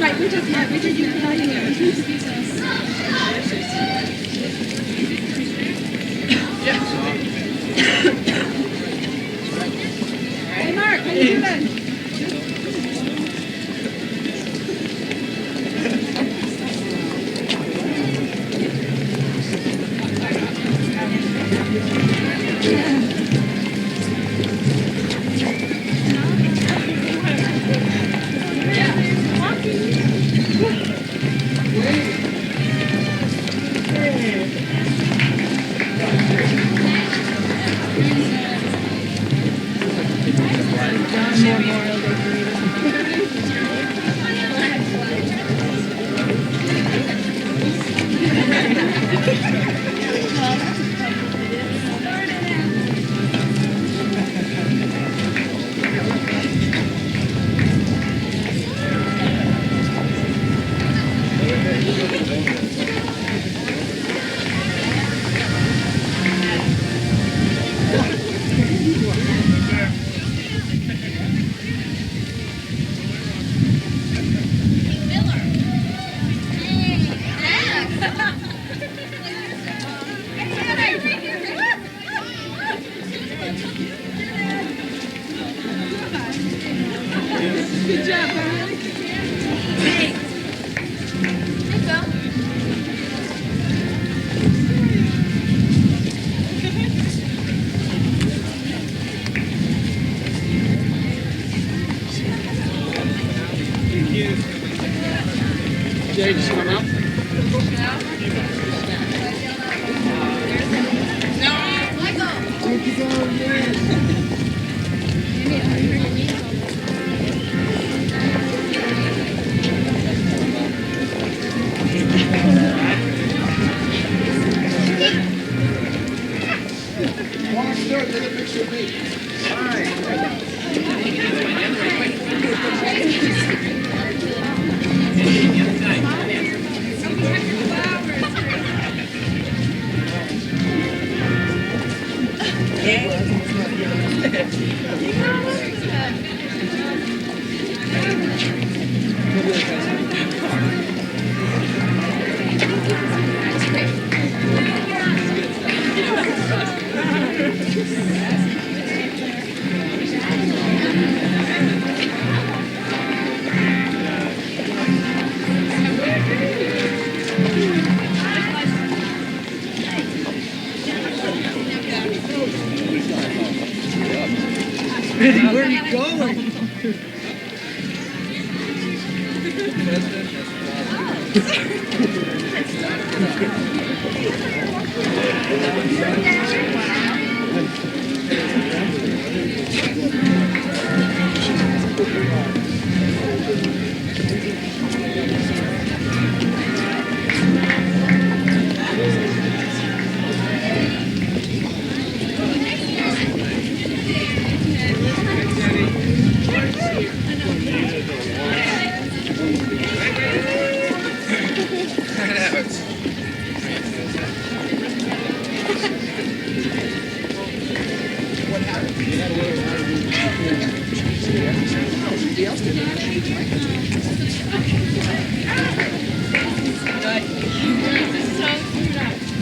Right, we just use Hey Mark, how you doing? Good job, Barry. Thanks. Jay, just come up. No, let go. Where'd you go, man? Take a picture of me. All right. Eddie, where are you going? So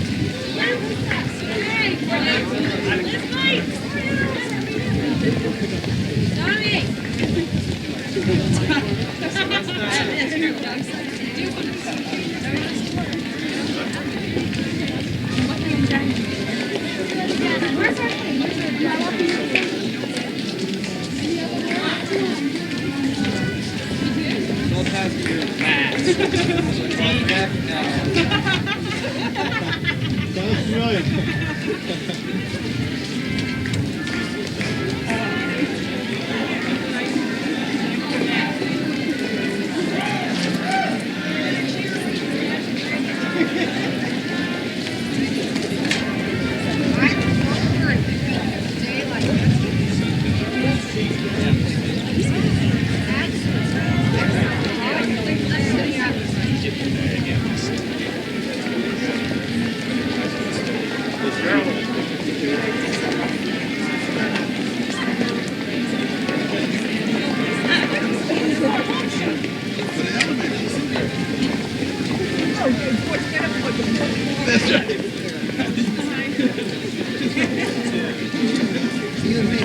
That's right. You and me,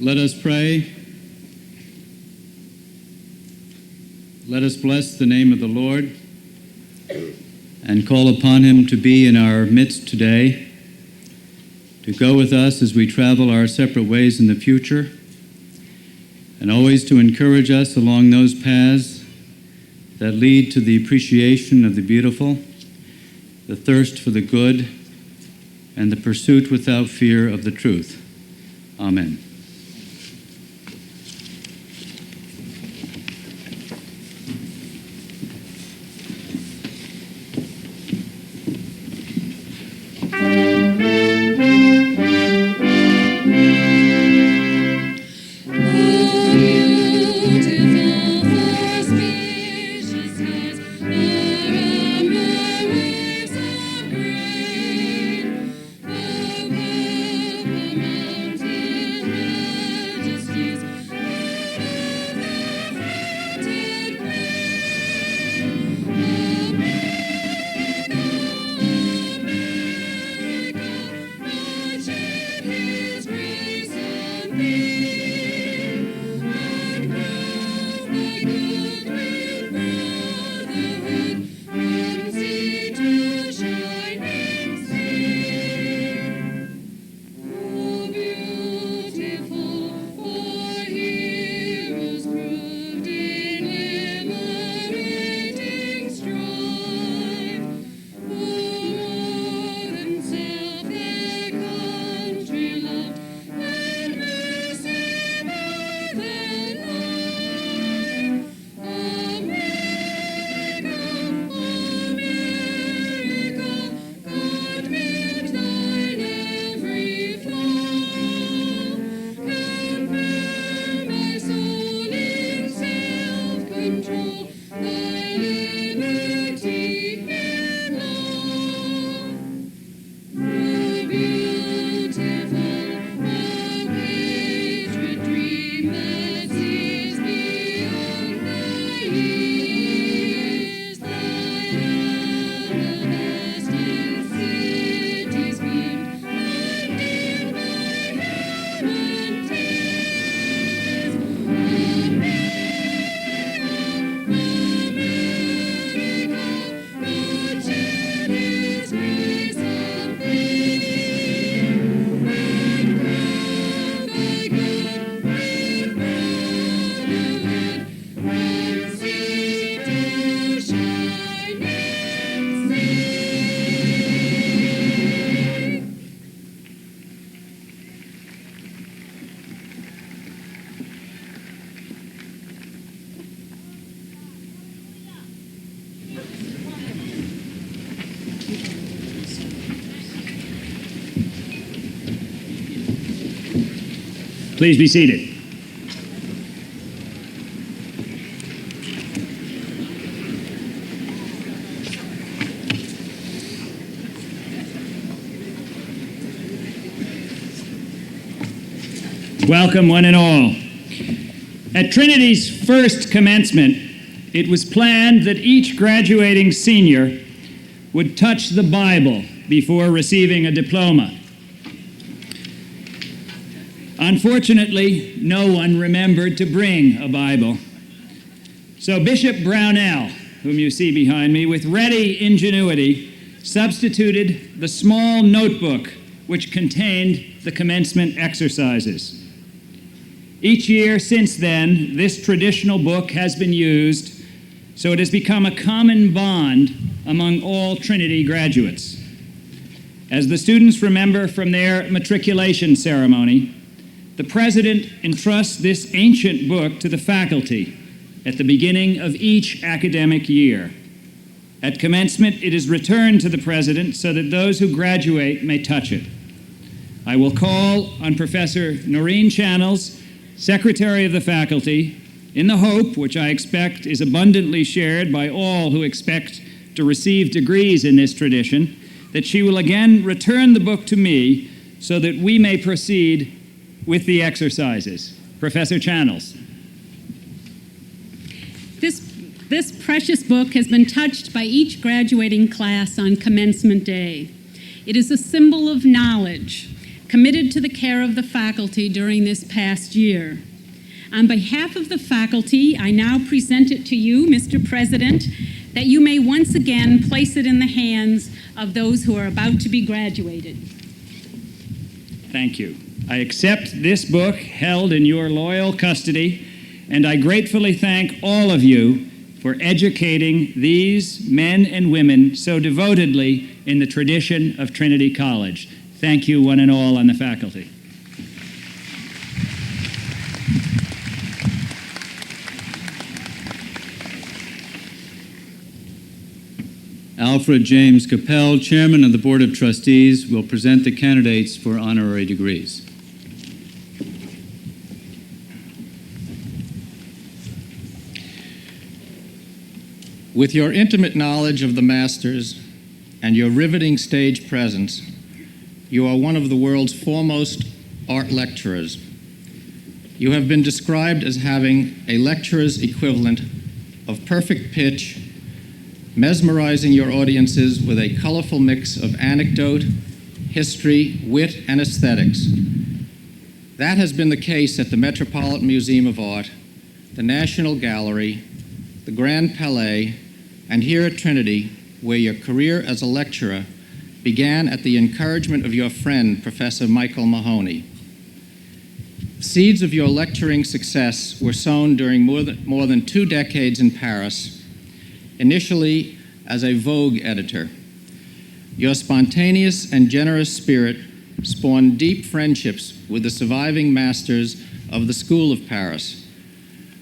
Let us pray. Let us bless the name of the Lord and call upon him to be in our midst today, to go with us as we travel our separate ways in the future, and always to encourage us along those paths that lead to the appreciation of the beautiful, the thirst for the good, and the pursuit without fear of the truth. Amen. Speechless, Please be seated. Welcome, one and all. At Trinity's first commencement, it was planned that each graduating senior would touch the Bible before receiving a diploma. Unfortunately, no one remembered to bring a Bible. So Bishop Brownell, whom you see behind me, with ready ingenuity, substituted the small notebook which contained the commencement exercises. Each year since then, this traditional book has been used, so it has become a common bond among all Trinity graduates. As the students remember from their matriculation ceremony, the president entrusts this ancient book to the faculty at the beginning of each academic year. At commencement, it is returned to the president so that those who graduate may touch it. I will call on Professor Noreen Channels, Secretary of the Faculty, in the hope, which I expect is abundantly shared by all who expect to receive degrees in this tradition, that she will again return the book to me so that we may proceed with the exercises. Professor Channels. This precious book has been touched by each graduating class on commencement day. It is a symbol of knowledge, committed to the care of the faculty during this past year. On behalf of the faculty, I now present it to you, Mr. President, that you may once again place it in the hands of those who are about to be graduated. Thank you. I accept this book held in your loyal custody, and I gratefully thank all of you for educating these men and women so devotedly in the tradition of Trinity College. Thank you, one and all, on the faculty. Alfred James Capel, Chairman of the Board of Trustees, will present the candidates for honorary degrees. With your intimate knowledge of the masters and your riveting stage presence, you are one of the world's foremost art lecturers. You have been described as having a lecturer's equivalent of perfect pitch, mesmerizing your audiences with a colorful mix of anecdote, history, wit, and aesthetics. That has been the case at the Metropolitan Museum of Art, the National Gallery, the Grand Palais, and here at Trinity, where your career as a lecturer began at the encouragement of your friend, Professor Michael Mahoney. Seeds of your lecturing success were sown during more than 2 decades in Paris, initially as a Vogue editor. Your spontaneous and generous spirit spawned deep friendships with the surviving masters of the School of Paris.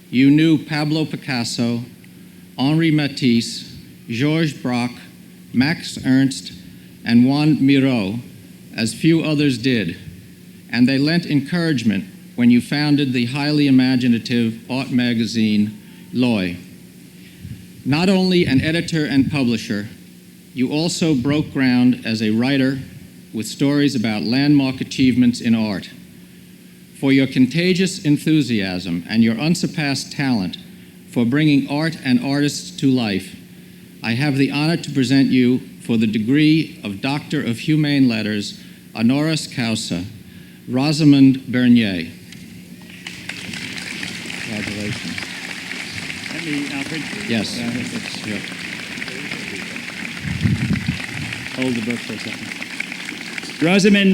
You knew Pablo Picasso, Henri Matisse, Georges Braque, Max Ernst, and Juan Miró, as few others did, and they lent encouragement when you founded the highly imaginative art magazine, L'Oeil. Not only an editor and publisher, you also broke ground as a writer with stories about landmark achievements in art. For your contagious enthusiasm and your unsurpassed talent for bringing art and artists to life, I have the honor to present you for the degree of Doctor of Humane Letters, honoris causa, Rosamond Bernier. Congratulations. Let me, Alfred. Yes. Yep. Hold the book for a second.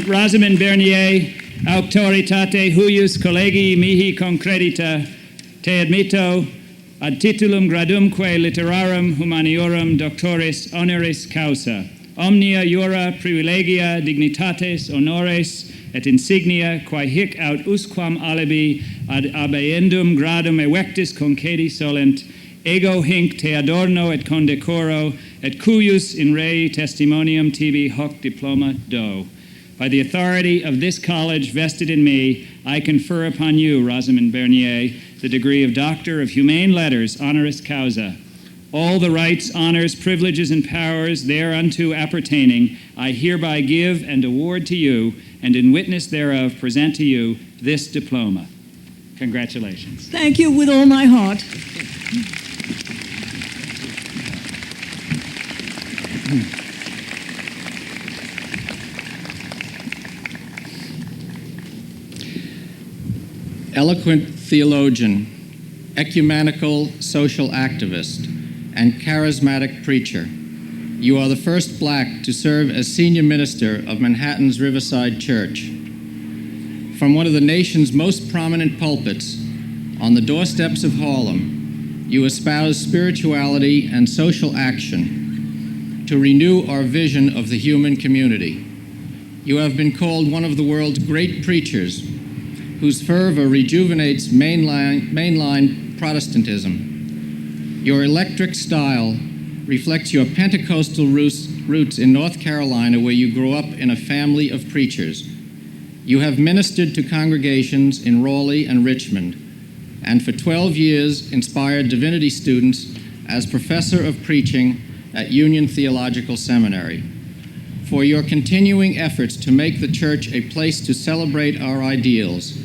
Rosamond Bernier, auctoritate huius collegi mihi concredita, te admitto ad titulum gradumque literarum humaniorum doctoris honoris causa, omnia iura privilegia dignitates honores et insignia quae hic aut usquam alibi ad abeendum gradum evectis concedi solent, ego hinc te adorno et condecoro, et cuius in rei testimonium tibi hoc diploma do. By the authority of this college vested in me, I confer upon you, Rosamond Bernier, the degree of Doctor of Humane Letters, honoris causa. All the rights, honors, privileges, and powers thereunto appertaining, I hereby give and award to you, and in witness thereof present to you this diploma. Congratulations. Thank you with all my heart. Eloquent theologian, ecumenical social activist, and charismatic preacher, you are the first black to serve as senior minister of Manhattan's Riverside Church. From one of the nation's most prominent pulpits, on the doorsteps of Harlem, you espouse spirituality and social action to renew our vision of the human community. You have been called one of the world's great preachers, whose fervor rejuvenates mainline Protestantism. Your electric style reflects your Pentecostal roots in North Carolina, where you grew up in a family of preachers. You have ministered to congregations in Raleigh and Richmond, and for 12 years inspired divinity students as professor of preaching at Union Theological Seminary. For your continuing efforts to make the church a place to celebrate our ideals,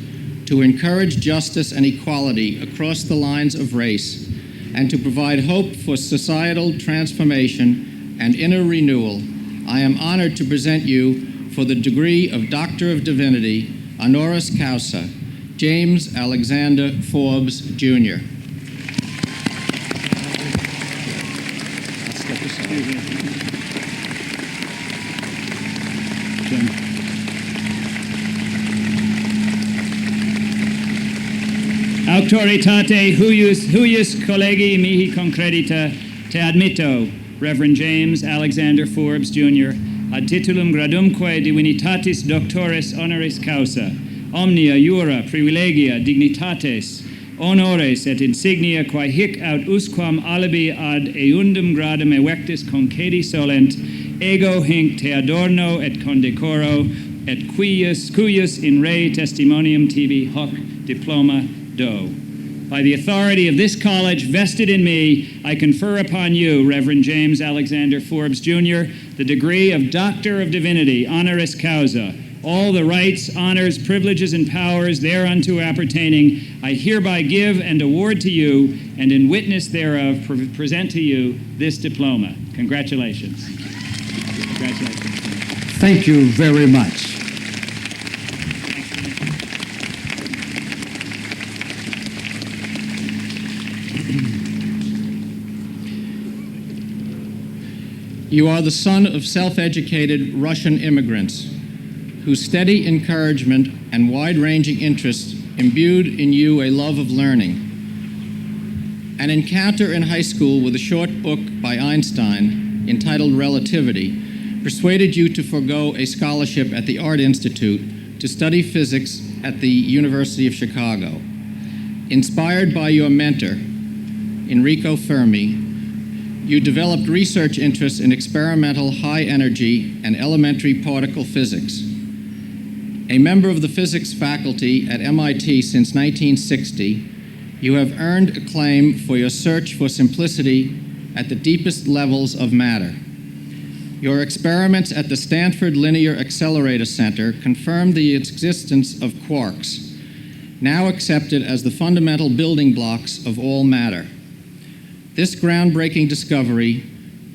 to encourage justice and equality across the lines of race, and to provide hope for societal transformation and inner renewal, I am honored to present you for the degree of Doctor of Divinity, honoris causa, James Alexander Forbes, Jr. Auctoritate huius collegi mihi concredita te admitto, Reverend James Alexander Forbes, Jr., ad titulum gradumque divinitatis doctoris honoris causa, omnia jura privilegia dignitates, honores et insignia quae hic aut usquam alibi ad eundum gradum evectis concedi solent, ego hinc te adorno et condecoro, et cuius in re testimonium tibi hoc diploma do. By the authority of this college vested in me, I confer upon you, Reverend James Alexander Forbes, Jr., the degree of Doctor of Divinity, honoris causa. All the rights, honors, privileges, and powers thereunto appertaining, I hereby give and award to you, and in witness thereof present to you this diploma. Congratulations. Congratulations. Thank you very much. You are the son of self-educated Russian immigrants whose steady encouragement and wide-ranging interests imbued in you a love of learning. An encounter in high school with a short book by Einstein entitled Relativity persuaded you to forego a scholarship at the Art Institute to study physics at the University of Chicago. Inspired by your mentor, Enrico Fermi, you developed research interests in experimental high energy and elementary particle physics. A member of the physics faculty at MIT since 1960, you have earned acclaim for your search for simplicity at the deepest levels of matter. Your experiments at the Stanford Linear Accelerator Center confirmed the existence of quarks, now accepted as the fundamental building blocks of all matter. This groundbreaking discovery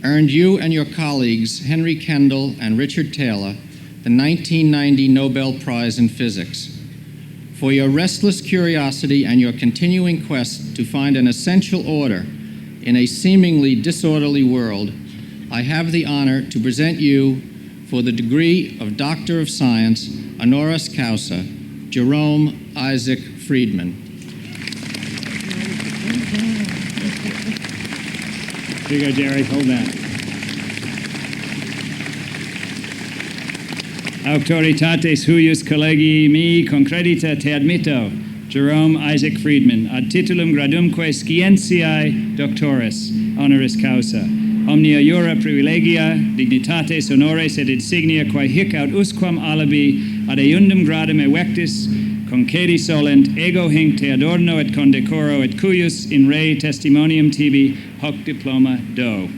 earned you and your colleagues, Henry Kendall and Richard Taylor, the 1990 Nobel Prize in Physics. For your restless curiosity and your continuing quest to find an essential order in a seemingly disorderly world, I have the honor to present you for the degree of Doctor of Science, honoris causa, Jerome Isaac Friedman. Here you go, Jerry. Hold that. Auctoritates huius collegi mi concredita te admitto, Jerome Isaac Friedman, ad titulum gradumque scientiae doctoris, honoris causa. omnia iura privilegia dignitates honores et insignia quae hic aut usquam alabi ad eundum gradum evectis concedi solent ego hinc te adorno et condecoro et cuius in re testimonium tibi hoc diploma do.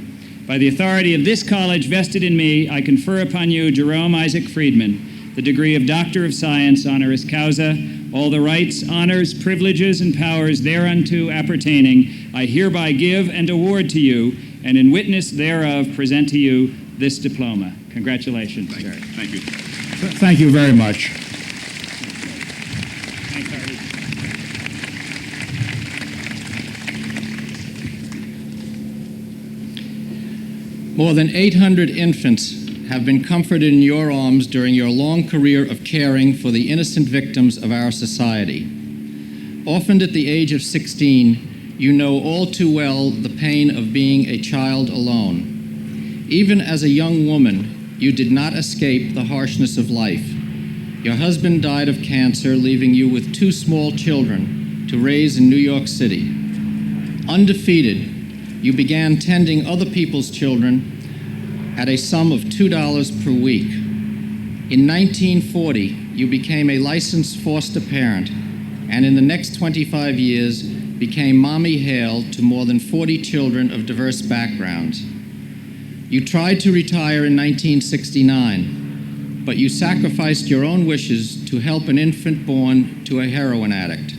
By the authority of this college vested in me, I confer upon you, Jerome Isaac Friedman, the degree of Doctor of Science honoris causa, all the rights, honors, privileges, and powers thereunto appertaining, I hereby give and award to you, and in witness thereof present to you this diploma. Congratulations, sir. Thank you. Thank you very much. Thanks, Artie. More than 800 infants have been comforted in your arms during your long career of caring for the innocent victims of our society. Orphaned at the age of 16, you know all too well the pain of being a child alone. Even as a young woman, you did not escape the harshness of life. Your husband died of cancer, leaving you with 2 small children to raise in New York City. Undefeated, you began tending other people's children at a sum of $2 per week. In 1940, you became a licensed foster parent, and in the next 25 years became Mommy Hale to more than 40 children of diverse backgrounds. You tried to retire in 1969, but you sacrificed your own wishes to help an infant born to a heroin addict.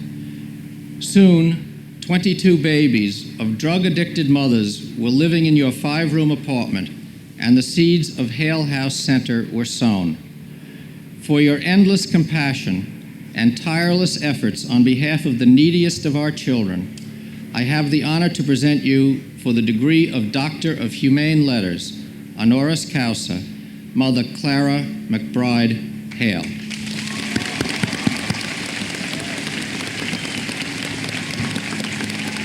Soon, 22 babies of drug-addicted mothers were living in your 5-room apartment, and the seeds of Hale House Center were sown. For your endless compassion and tireless efforts on behalf of the neediest of our children, I have the honor to present you for the degree of Doctor of Humane Letters, honoris causa, Mother Clara McBride Hale.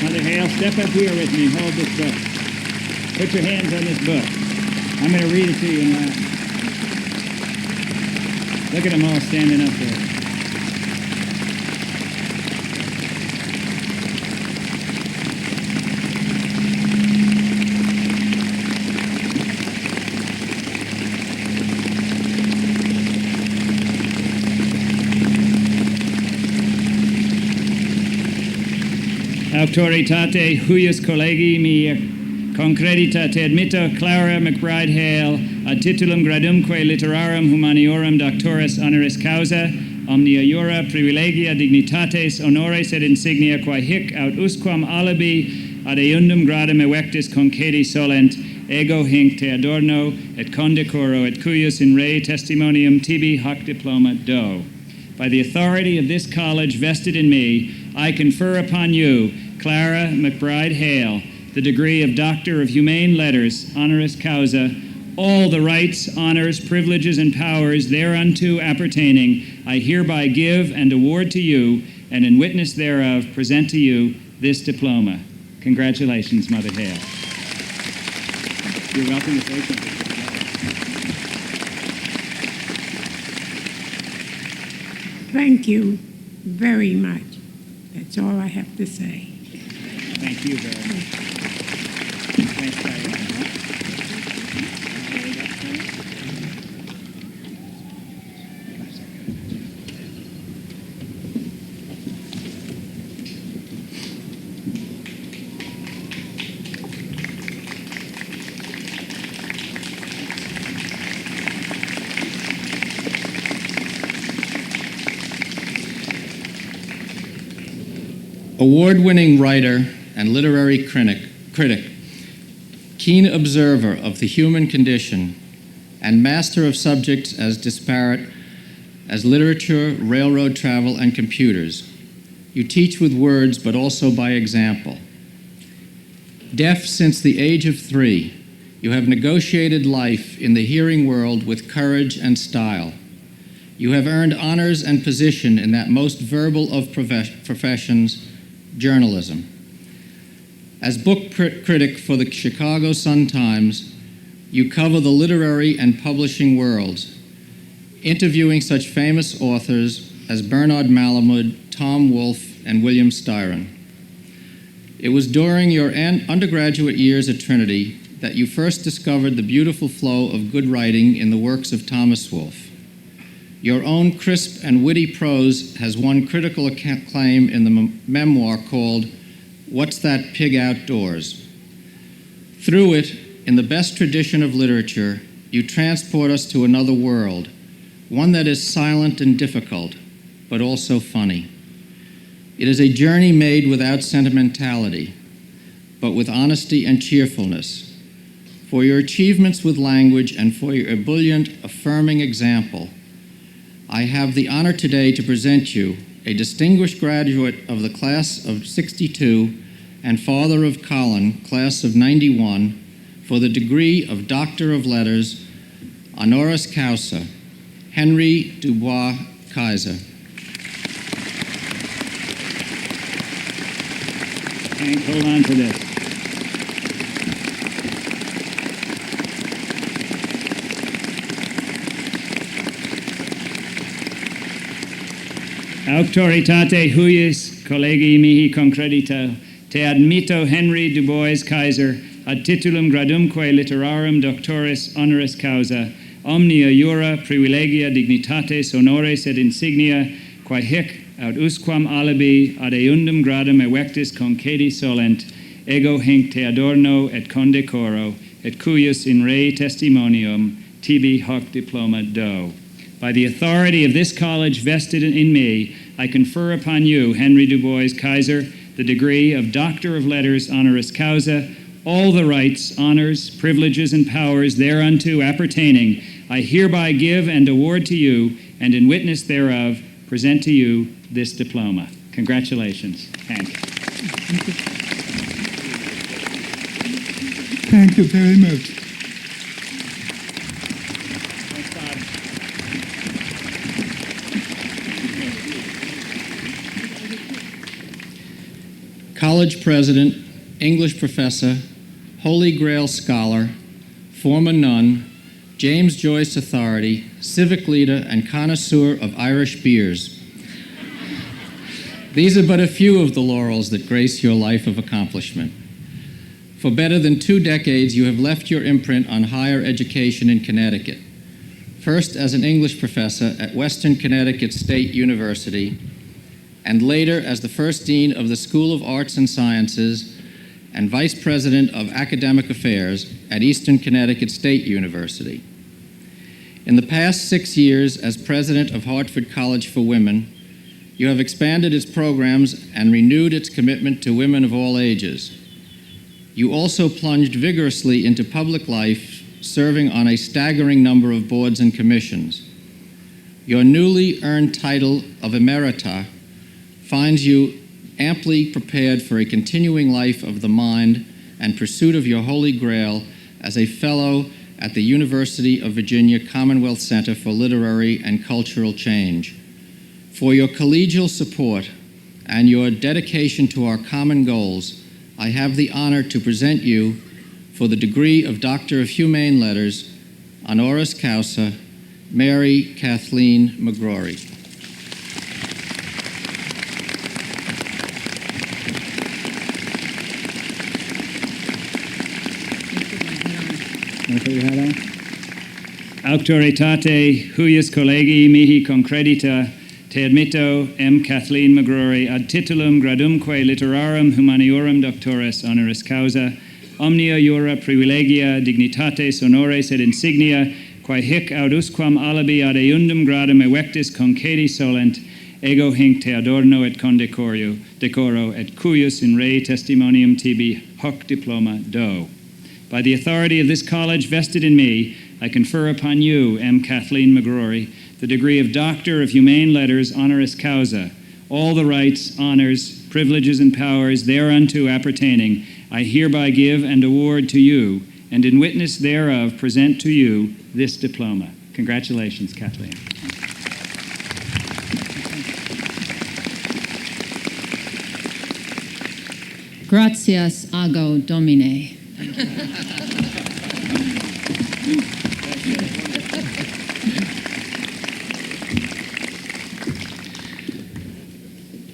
Mother Hale, step up here with me and hold this book. Put your hands on this book. I'm going to read it to you in Latin. Look at them all standing up there. Auctoritate huius collegi mi concredita te admitto Clara McBride Hale ad titulum gradumque literarum humaniorum doctoris honoris causa omnia iura privilegia dignitates honores et insignia quae hic aut usquam alibi ad eundum gradum evectis concedi solent ego hinc te adorno et condecoro et cuius in re testimonium tibi hoc diploma do. By the authority of this college vested in me, I confer upon you, Clara McBride Hale, the degree of Doctor of Humane Letters, honoris causa, all the rights, honors, privileges, and powers thereunto appertaining, I hereby give and award to you, and in witness thereof present to you this diploma. Congratulations, Mother Hale. You're welcome to say something. Thank you very much. That's all I have to say. Thank you very much. Thanks, Diane. Award-winning writer and literary critic, keen observer of the human condition, and master of subjects as disparate as literature, railroad travel, and computers. You teach with words, but also by example. Deaf since the age of 3, you have negotiated life in the hearing world with courage and style. You have earned honors and position in that most verbal of professions, journalism. As book critic for the Chicago Sun-Times, you cover the literary and publishing worlds, interviewing such famous authors as Bernard Malamud, Tom Wolfe, and William Styron. It was during your undergraduate years at Trinity that you first discovered the beautiful flow of good writing in the works of Thomas Wolfe. Your own crisp and witty prose has won critical acclaim in the memoir called What's That Pig Outdoors? Through it, in the best tradition of literature, you transport us to another world, one that is silent and difficult, but also funny. It is a journey made without sentimentality, but with honesty and cheerfulness. For your achievements with language and for your ebullient, affirming example, I have the honor today to present you a distinguished graduate of the class of '62 and father of Colin, class of '91, for the degree of Doctor of Letters, honoris causa, Henry Dubois Kaiser. Hank, hold on to this. Auctoritate huius collegi mihi concredita, te admito Henry Dubois Kaiser ad titulum gradumque literarum doctoris honoris causa, omnia iura privilegia dignitates honores et insignia, quae hic aut usquam alibi ad eundum gradum evectis concedi solent, ego hinc te adorno et condecoro, et cuius in rei testimonium tibi hoc diploma do. By the authority of this college vested in me, I confer upon you, Henry Dubois Kaiser, the degree of Doctor of Letters honoris causa, all the rights, honors, privileges, and powers thereunto appertaining, I hereby give and award to you, and in witness thereof, present to you this diploma. Congratulations, Hank. Thank you very much. College president, English professor, Holy Grail scholar, former nun, James Joyce authority, civic leader, and connoisseur of Irish beers. These are but a few of the laurels that grace your life of accomplishment. For better than 2 decades, you have left your imprint on higher education in Connecticut, first as an English professor at Western Connecticut State University, and later as the first dean of the School of Arts and Sciences and vice president of academic affairs at Eastern Connecticut State University. In the past 6 years as president of Hartford College for Women, you have expanded its programs and renewed its commitment to women of all ages. You also plunged vigorously into public life, serving on a staggering number of boards and commissions. Your newly earned title of Emerita finds you amply prepared for a continuing life of the mind and pursuit of your Holy Grail as a fellow at the University of Virginia Commonwealth Center for Literary and Cultural Change. For your collegial support and your dedication to our common goals, I have the honor to present you for the degree of Doctor of Humane Letters, honoris causa, Mary Kathleen McGrory. Auctoritate huius collegi mihi concredita, te admito M. Kathleen McGrory ad titulum gradumque literarum humaniorum doctoris honoris causa, omnia iura privilegia dignitates honores et insignia, quae hic aut usquam alibi ad eundum gradum evectis concedi solent, ego hinc te adorno et decoro, et cuius in rei testimonium tibi hoc diploma do. By the authority of this college vested in me, I confer upon you, M. Kathleen McGrory, the degree of Doctor of Humane Letters honoris causa, all the rights, honors, privileges, and powers thereunto appertaining, I hereby give and award to you, and in witness thereof present to you this diploma. Congratulations, Kathleen. Gratias ago Domine.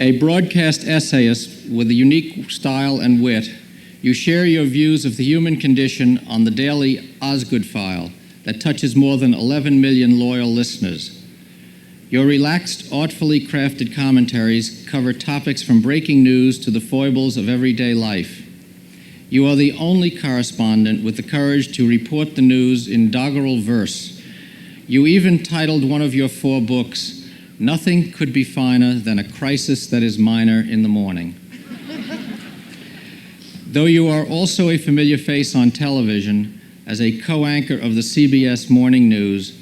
A broadcast essayist with a unique style and wit, You share your views of the human condition on the daily Osgood File that touches more than 11 million loyal listeners. Your relaxed, artfully crafted commentaries cover topics from breaking news to the foibles of everyday life. You are the only correspondent with the courage to report the news in doggerel verse. You even titled one of your 4 books, "Nothing Could Be Finer Than a Crisis That Is Minor in the Morning." Though you are also a familiar face on television as a co-anchor of the CBS Morning News,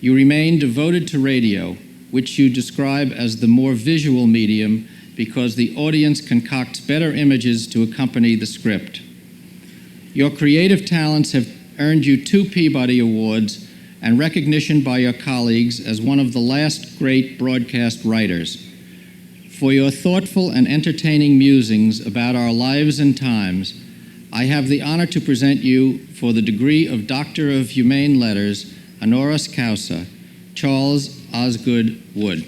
you remain devoted to radio, which you describe as the more visual medium because the audience concocts better images to accompany the script. Your creative talents have earned you 2 Peabody Awards and recognition by your colleagues as one of the last great broadcast writers. For your thoughtful and entertaining musings about our lives and times, I have the honor to present you for the degree of Doctor of Humane Letters, honoris causa, Charles Osgood Wood.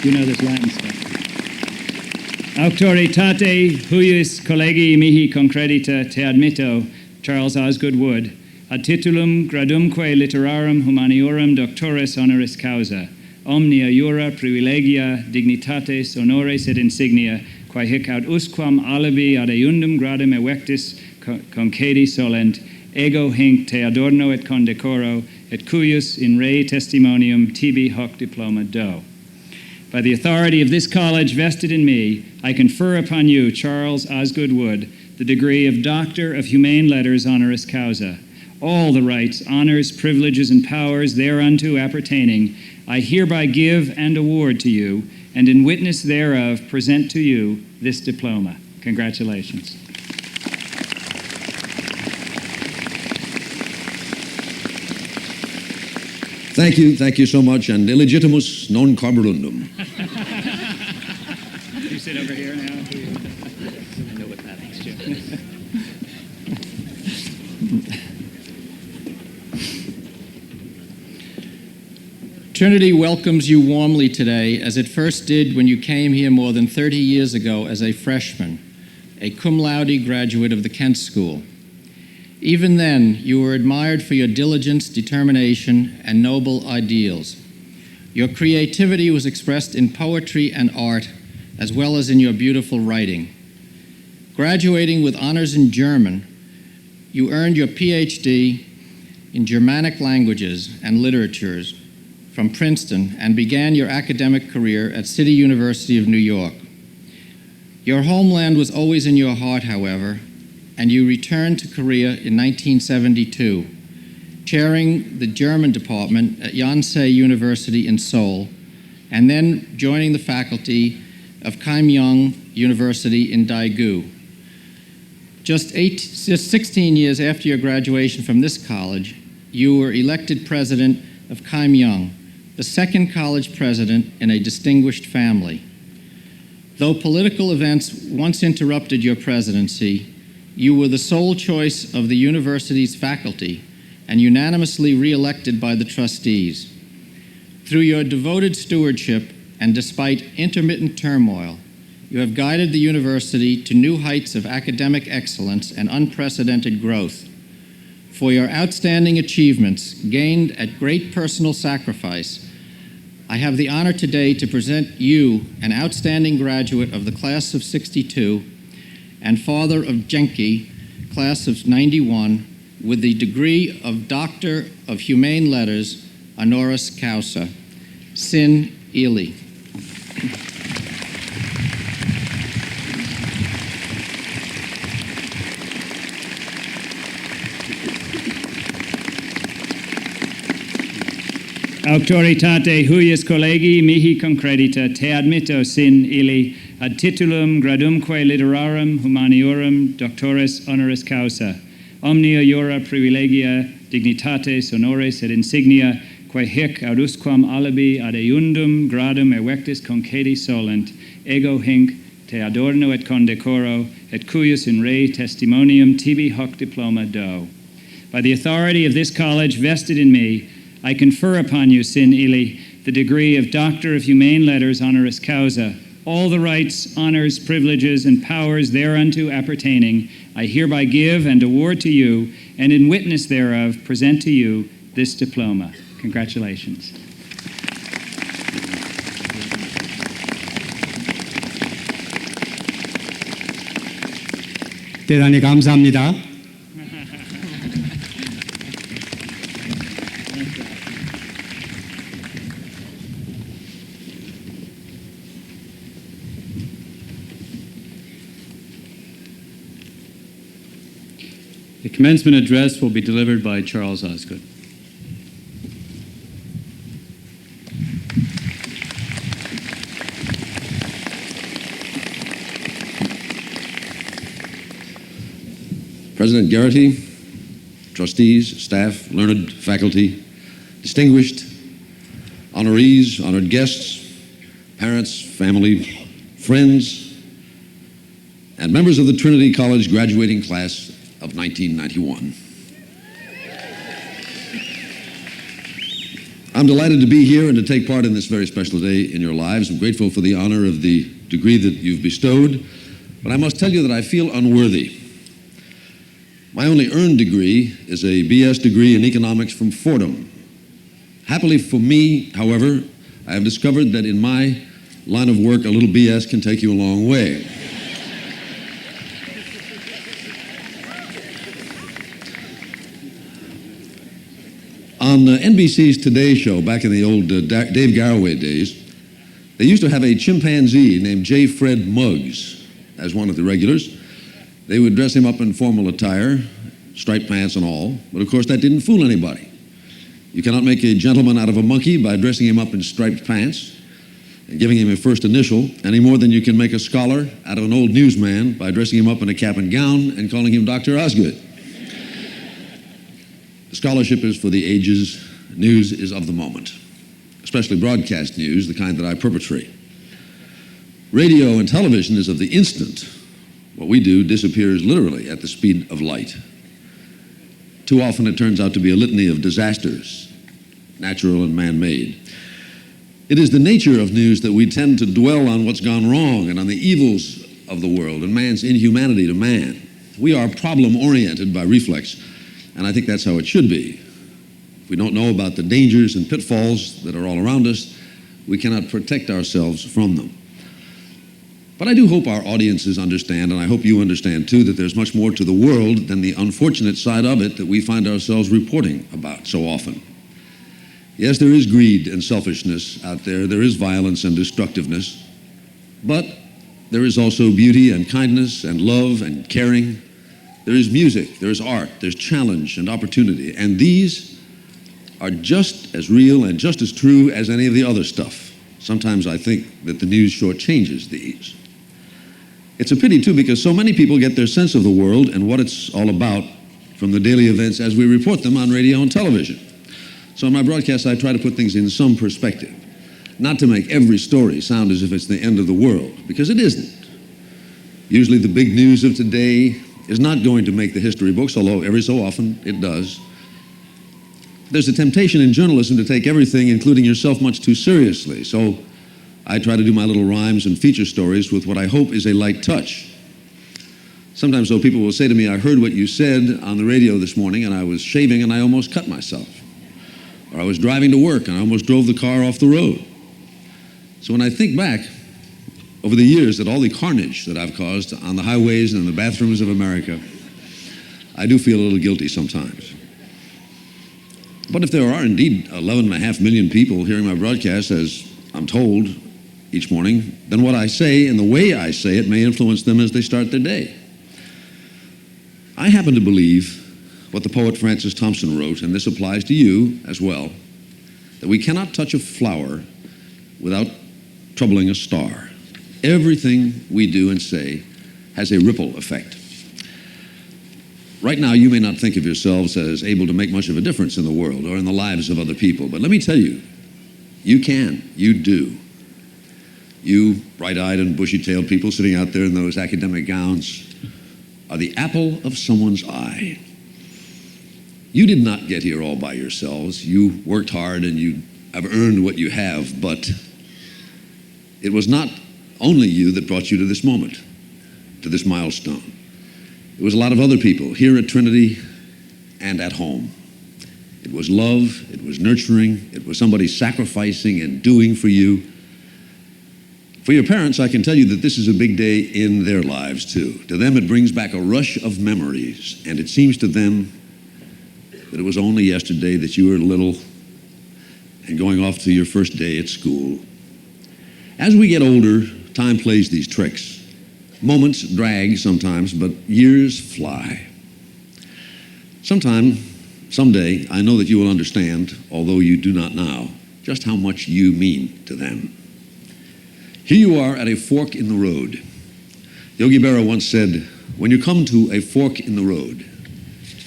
You know this Latin stuff. Auctoritate huius collegi mihi concredita te admitto, Charles Osgood Wood, ad titulum gradumque literarum humaniorum doctoris honoris causa, omnia iura privilegia dignitates honores et insignia, quae hic aut usquam alibi ad eundum gradum evectis concedi solent, ego hinc te adorno et condecoro, et cuius in rei testimonium tibi hoc diploma do. By the authority of this college vested in me, I confer upon you, Charles Osgood Wood, the degree of Doctor of Humane Letters honoris causa. All the rights, honors, privileges, and powers thereunto appertaining, I hereby give and award to you, and in witness thereof present to you this diploma. Congratulations. Thank you so much, and illegitimus non carborundum. You sit over here now. I know what that means, too. Trinity welcomes you warmly today, as it first did when you came here more than 30 years ago as a freshman, a cum laude graduate of the Kent School. Even then, you were admired for your diligence, determination, and noble ideals. Your creativity was expressed in poetry and art, as well as in your beautiful writing. Graduating with honors in German, you earned your PhD in Germanic languages and literatures from Princeton and began your academic career at City University of New York. Your homeland was always in your heart, however, and you returned to Korea in 1972, chairing the German department at Yonsei University in Seoul, and then joining the faculty of Keimyung University in Daegu. Just 16 years after your graduation from this college, you were elected president of Keimyung, the second college president in a distinguished family. Though political events once interrupted your presidency, you were the sole choice of the university's faculty and unanimously re-elected by the trustees. Through your devoted stewardship and despite intermittent turmoil, you have guided the university to new heights of academic excellence and unprecedented growth. For your outstanding achievements gained at great personal sacrifice, I have the honor today to present you, an outstanding graduate of the class of '62 and father of Genki, class of '91, with the degree of Doctor of Humane Letters, honoris causa, Sin Ely. Auctoritate huius collegi mihi concredita te admitto sin illi ad titulum gradumque literarum humaniorum doctoris honoris causa, omnia iura privilegia dignitates honores et insignia, quae hic aut usquam alibi ad eundum gradum evectis concedi solent, ego hinc te adorno et condecoro, et cuius in rei testimonium tibi hoc diploma do. By the authority of this college vested in me, I confer upon you, Sin Ely, the degree of Doctor of Humane Letters honoris causa, all the rights, honors, privileges, and powers thereunto appertaining, I hereby give and award to you, and in witness thereof present to you this diploma. Congratulations. 대단히 감사합니다. The commencement address will be delivered by Charles Osgood. President Garrity, trustees, staff, learned faculty, distinguished honorees, honored guests, parents, family, friends, and members of the Trinity College graduating class of 1991. I'm delighted to be here and to take part in this very special day in your lives. I'm grateful for the honor of the degree that you've bestowed, but I must tell you that I feel unworthy. My only earned degree is a BS degree in economics from Fordham. Happily for me, however, I have discovered that in my line of work, a little BS can take you a long way. On NBC's Today Show, back in the old Dave Garroway days, they used to have a chimpanzee named J. Fred Muggs as one of the regulars. They would dress him up in formal attire, striped pants and all, but of course that didn't fool anybody. You cannot make a gentleman out of a monkey by dressing him up in striped pants and giving him a first initial, any more than you can make a scholar out of an old newsman by dressing him up in a cap and gown and calling him Dr. Osgood. Scholarship is for the ages, news is of the moment, especially broadcast news, the kind that I perpetrate. Radio and television is of the instant. What we do disappears literally at the speed of light. Too often it turns out to be a litany of disasters, natural and man-made. It is the nature of news that we tend to dwell on what's gone wrong and on the evils of the world and man's inhumanity to man. We are problem-oriented by reflex, and I think that's how it should be. If we don't know about the dangers and pitfalls that are all around us, we cannot protect ourselves from them. But I do hope our audiences understand, and I hope you understand too, that there's much more to the world than the unfortunate side of it that we find ourselves reporting about so often. Yes, there is greed and selfishness out there. There is violence and destructiveness. But there is also beauty and kindness and love and caring. There is music, there is art, there's challenge and opportunity. And these are just as real and just as true as any of the other stuff. Sometimes I think that the news shortchanges these. It's a pity, too, because so many people get their sense of the world and what it's all about from the daily events as we report them on radio and television. So in my broadcast, I try to put things in some perspective, not to make every story sound as if it's the end of the world, because it isn't. Usually the big news of today is not going to make the history books, although every so often it does. There's a temptation in journalism to take everything, including yourself, much too seriously. So I try to do my little rhymes and feature stories with what I hope is a light touch. Sometimes, though, people will say to me, I heard what you said on the radio this morning, and I was shaving and I almost cut myself. Or I was driving to work and I almost drove the car off the road. So when I think back over the years at all the carnage that I've caused on the highways and in the bathrooms of America, I do feel a little guilty sometimes. But if there are indeed 11.5 million people hearing my broadcast, as I'm told each morning, then what I say and the way I say it may influence them as they start their day. I happen to believe what the poet Francis Thompson wrote, and this applies to you as well, that we cannot touch a flower without troubling a star. Everything we do and say has a ripple effect. Right now, you may not think of yourselves as able to make much of a difference in the world or in the lives of other people, but let me tell you, you can, you do. You bright-eyed and bushy-tailed people sitting out there in those academic gowns are the apple of someone's eye. You did not get here all by yourselves. You worked hard and you I've earned what you have, but it was not only you that brought you to this moment, to this milestone. It was a lot of other people here at Trinity and at home. It was love, it was nurturing, it was somebody sacrificing and doing for you. For your parents, I can tell you that this is a big day in their lives too. To them, it brings back a rush of memories, and it seems to them that it was only yesterday that you were little and going off to your first day at school. As we get older, time plays these tricks. Moments drag sometimes, but years fly. Someday, I know that you will understand, although you do not now, just how much you mean to them. Here you are at a fork in the road. Yogi Berra once said, when you come to a fork in the road,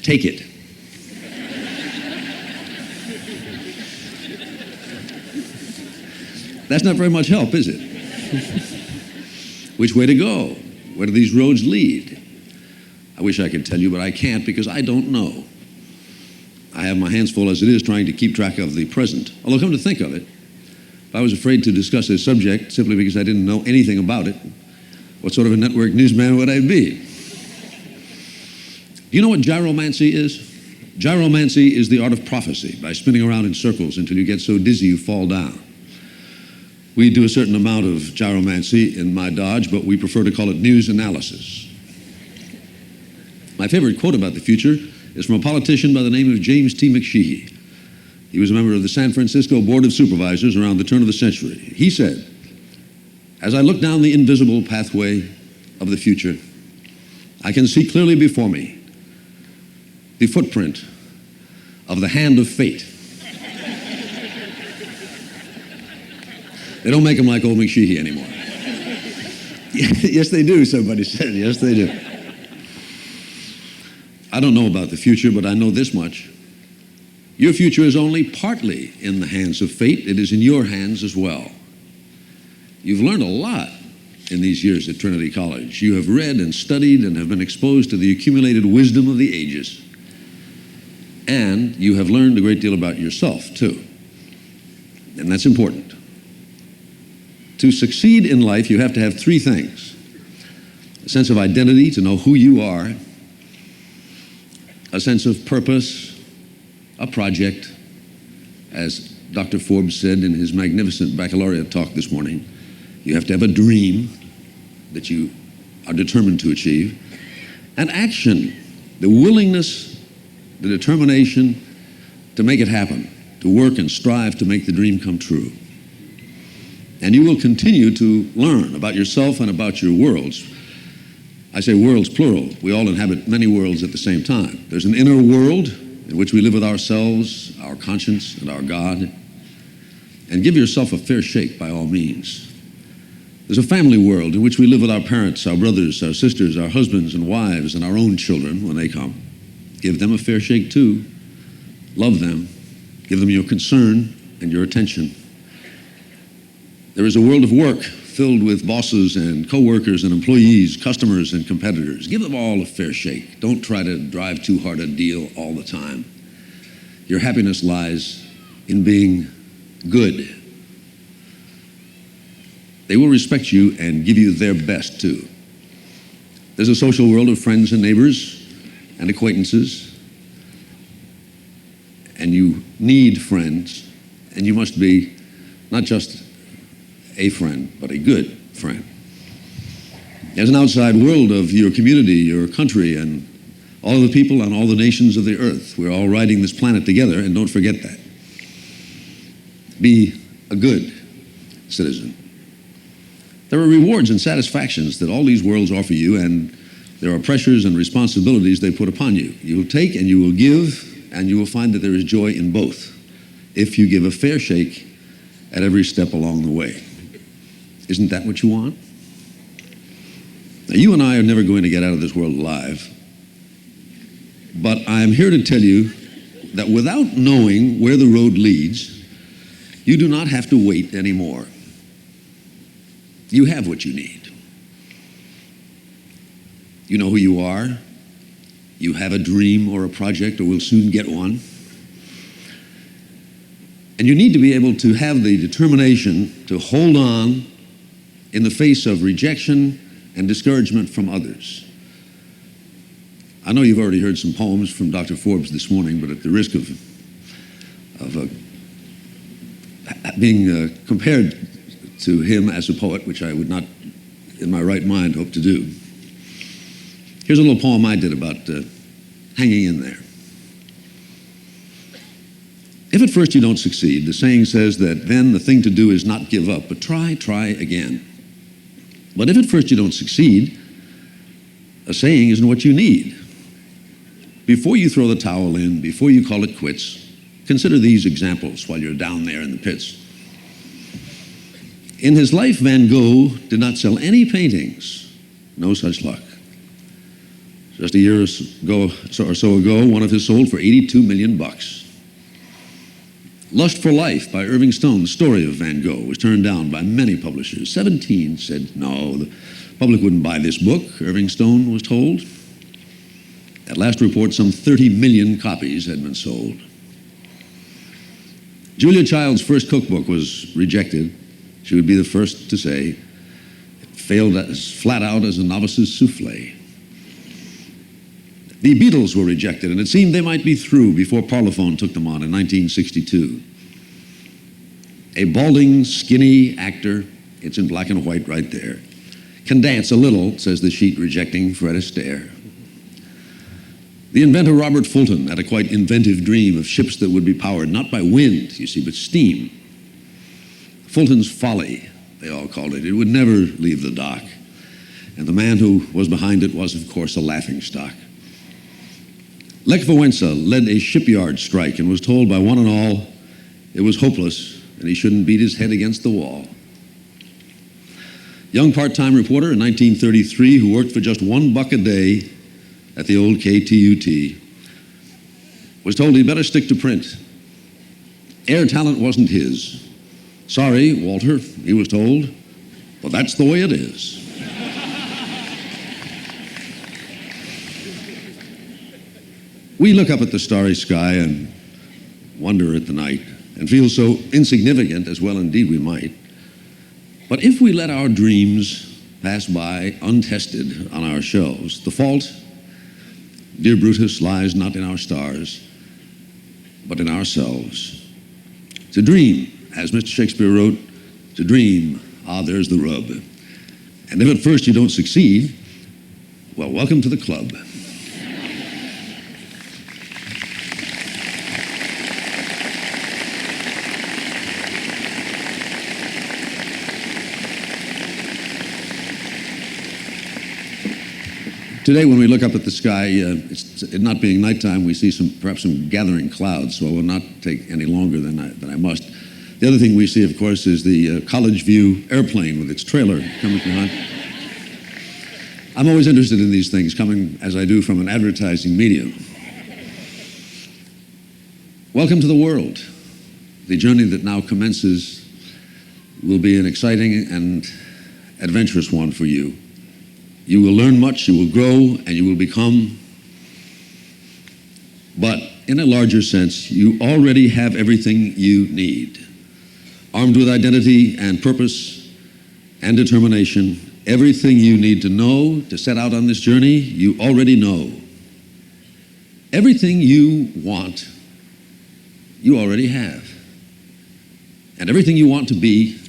take it. That's not very much help, is it? Which way to go? Where do these roads lead? I wish I could tell you, but I can't because I don't know. I have my hands full as it is trying to keep track of the present. Although come to think of it, if I was afraid to discuss this subject simply because I didn't know anything about it, what sort of a network newsman would I be? Do you know what gyromancy is? Gyromancy is the art of prophecy by spinning around in circles until you get so dizzy you fall down. We do a certain amount of gyromancy in my Dodge, but we prefer to call it news analysis. My favorite quote about the future is from a politician by the name of James T. McSheehy. He was a member of the San Francisco Board of Supervisors around the turn of the century. He said, as I look down the invisible pathway of the future, I can see clearly before me the footprint of the hand of fate. They don't make them like old McSheehy anymore. Yes, they do, somebody said. Yes, they do. I don't know about the future, but I know this much. Your future is only partly in the hands of fate. It is in your hands as well. You've learned a lot in these years at Trinity College. You have read and studied and have been exposed to the accumulated wisdom of the ages. And you have learned a great deal about yourself, too. And that's important. To succeed in life, you have to have three things. A sense of identity, to know who you are. A sense of purpose, a project. As Dr. Forbes said in his magnificent baccalaureate talk this morning, you have to have a dream that you are determined to achieve. And action, the willingness, the determination to make it happen, to work and strive to make the dream come true. And you will continue to learn about yourself and about your worlds. I say worlds plural. We all inhabit many worlds at the same time. There's an inner world in which we live with ourselves, our conscience, and our God. And give yourself a fair shake by all means. There's a family world in which we live with our parents, our brothers, our sisters, our husbands and wives, and our own children when they come. Give them a fair shake too. Love them. Give them your concern and your attention. There is a world of work filled with bosses and coworkers and employees, customers and competitors. Give them all a fair shake. Don't try to drive too hard a deal all the time. Your happiness lies in being good. They will respect you and give you their best too. There's a social world of friends and neighbors and acquaintances. And you need friends, and you must be not just a friend, but a good friend. There's an outside world of your community, your country, and all of the people on all the nations of the earth. We're all riding this planet together, and don't forget that. Be a good citizen. There are rewards and satisfactions that all these worlds offer you, and there are pressures and responsibilities they put upon you. You will take and you will give, and you will find that there is joy in both if you give a fair shake at every step along the way. Isn't that what you want? Now, you and I are never going to get out of this world alive, but I'm here to tell you that without knowing where the road leads, you do not have to wait anymore. You have what you need. You know who you are. You have a dream or a project, or will soon get one. And you need to be able to have the determination to hold on in the face of rejection and discouragement from others. I know you've already heard some poems from Dr. Forbes this morning, but at the risk of being compared to him as a poet, which I would not in my right mind hope to do, here's a little poem I did about hanging in there. If at first you don't succeed, the saying says that then the thing to do is not give up, but try again. But if at first you don't succeed, a saying isn't what you need. Before you throw the towel in, before you call it quits, consider these examples while you're down there in the pits. In his life, Van Gogh did not sell any paintings. No such luck. Just a year or so ago, one of his sold for $82 million. Lust for Life by Irving Stone, the story of Van Gogh, was turned down by many publishers. 17 said no, the public wouldn't buy this book, Irving Stone was told. At last report, some 30 million copies had been sold. Julia Child's first cookbook was rejected. She would be the first to say it failed as flat out as a novice's souffle. The Beatles were rejected, and it seemed they might be through before Parlophone took them on in 1962. A balding, skinny actor, it's in black and white right there, can dance a little, says the sheet rejecting Fred Astaire. The inventor Robert Fulton had a quite inventive dream of ships that would be powered not by wind, you see, but steam. Fulton's Folly, they all called it. It would never leave the dock. And the man who was behind it was, of course, a laughingstock. Lech Wałęsa led a shipyard strike and was told by one and all it was hopeless and he shouldn't beat his head against the wall. Young part-time reporter in 1933 who worked for just $1 a day at the old KTUT was told he'd better stick to print. Air talent wasn't his. Sorry, Walter, he was told, but that's the way it is. We look up at the starry sky and wonder at the night and feel so insignificant, as well indeed we might. But if we let our dreams pass by untested on our shelves, the fault, dear Brutus, lies not in our stars, but in ourselves. To dream, as Mr. Shakespeare wrote, to dream, there's the rub. And if at first you don't succeed, well, welcome to the club. Today, when we look up at the sky, it not being nighttime, we see perhaps some gathering clouds, so I will not take any longer than I must. The other thing we see, of course, is the College View airplane with its trailer coming behind. I'm always interested in these things, coming as I do from an advertising medium. Welcome to the world. The journey that now commences will be an exciting and adventurous one for you. You will learn much, you will grow, and you will become. But in a larger sense, you already have everything you need. Armed with identity and purpose and determination, everything you need to know to set out on this journey, you already know. Everything you want, you already have. And everything you want to be,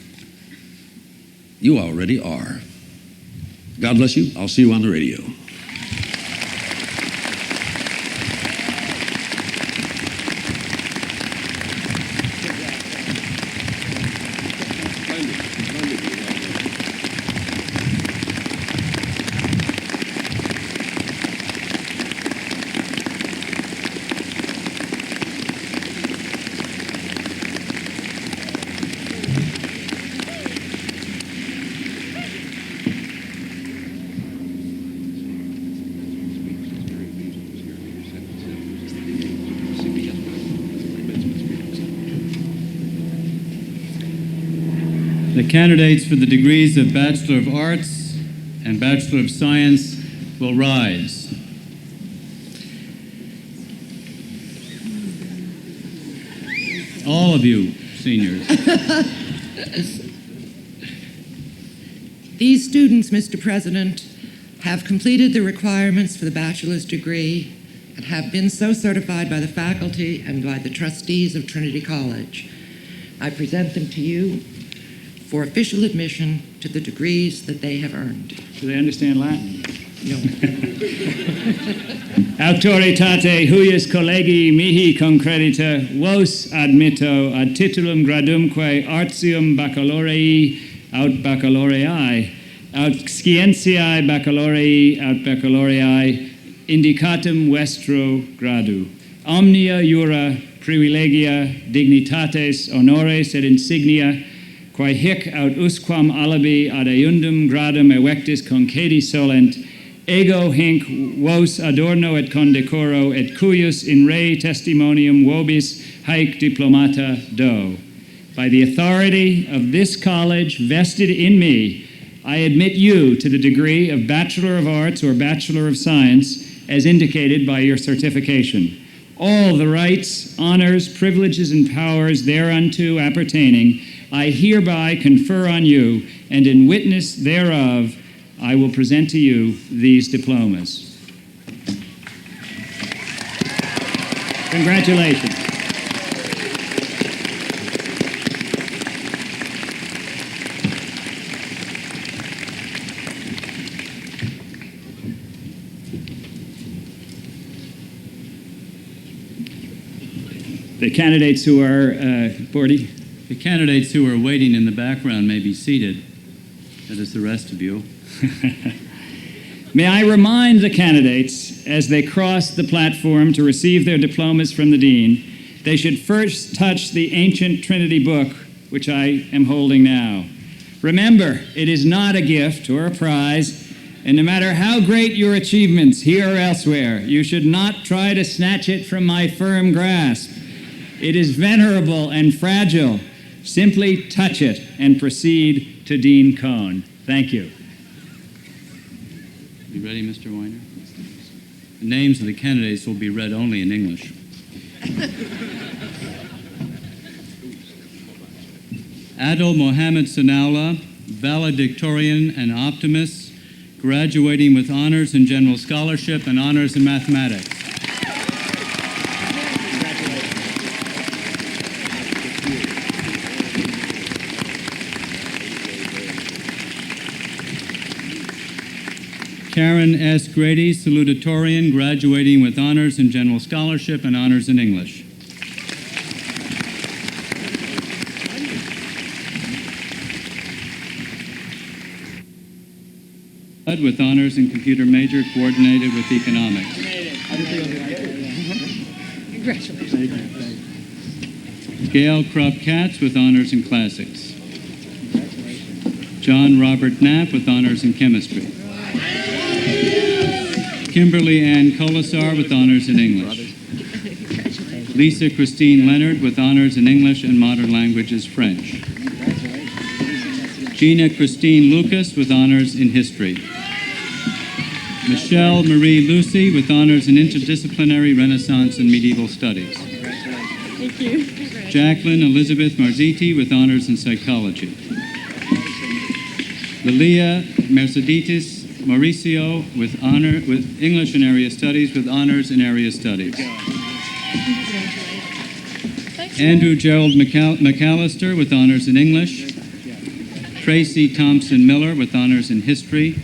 you already are. God bless you. I'll see you on the radio. The candidates for the degrees of Bachelor of Arts and Bachelor of Science will rise. All of you seniors. These students, Mr. President, have completed the requirements for the bachelor's degree and have been so certified by the faculty and by the trustees of Trinity College. I present them to you for official admission to the degrees that they have earned. Do they understand Latin? No. Auctoritate huius collegi mihi concredita vos admitto ad titulum gradumque artium baccalaureae aut baccalaureae aut scientiae baccalaureae aut baccalaureae indicatum vestro gradu. Omnia jura privilegia dignitates honores et insignia quae hic aut usquam alibi ad eundum gradum evectis concedi solent, ego hinc vos adorno et condecoro, et cuius in re testimonium vobis haec diplomata do. By the authority of this college vested in me, I admit you to the degree of Bachelor of Arts or Bachelor of Science as indicated by your certification. All the rights, honors, privileges, and powers thereunto appertaining, I hereby confer on you, and in witness thereof, I will present to you these diplomas. Congratulations. The candidates who are, Bordy? The candidates who are waiting in the background may be seated, as the rest of you. May I remind the candidates, as they cross the platform to receive their diplomas from the dean, they should first touch the ancient Trinity book, which I am holding now. Remember, it is not a gift or a prize, and no matter how great your achievements here or elsewhere, you should not try to snatch it from my firm grasp. It is venerable and fragile. Simply touch it and proceed to Dean Cohn. Thank you. You ready, Mr. Weiner? The names of the candidates will be read only in English. Adil Mohammed Sanaullah, valedictorian and optimist, graduating with honors in general scholarship and honors in mathematics. Karen S. Grady, salutatorian, graduating with honors in general scholarship and honors in English. With honors in computer major, coordinated with economics. Congratulations. Gail Krupp-Katz with honors in classics. John Robert Knapp with honors in chemistry. Kimberly Ann Colasar with honors in English. Lisa Christine Leonard with honors in English and modern languages French. Gina Christine Lucas with honors in history. Michelle Marie Lucy with honors in interdisciplinary Renaissance and medieval studies. Thank you. Jacqueline Elizabeth Marziti with honors in psychology. Lilia Mercedes Mauricio with English and area studies with honors in area studies. Andrew Gerald McAllister with honors in English. Tracy Thompson Miller with honors in history.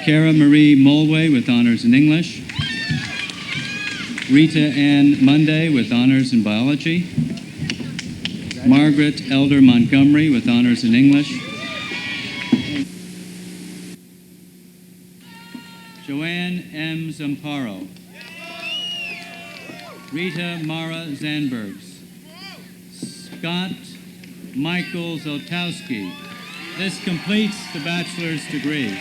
Kara Marie Mulway with honors in English. Rita Ann Monday with honors in biology. Margaret Elder Montgomery with honors in English. Joanne M. Zamparo. Rita Mara Zanbergs. Scott Michael Zoltowski. This completes the bachelor's degrees.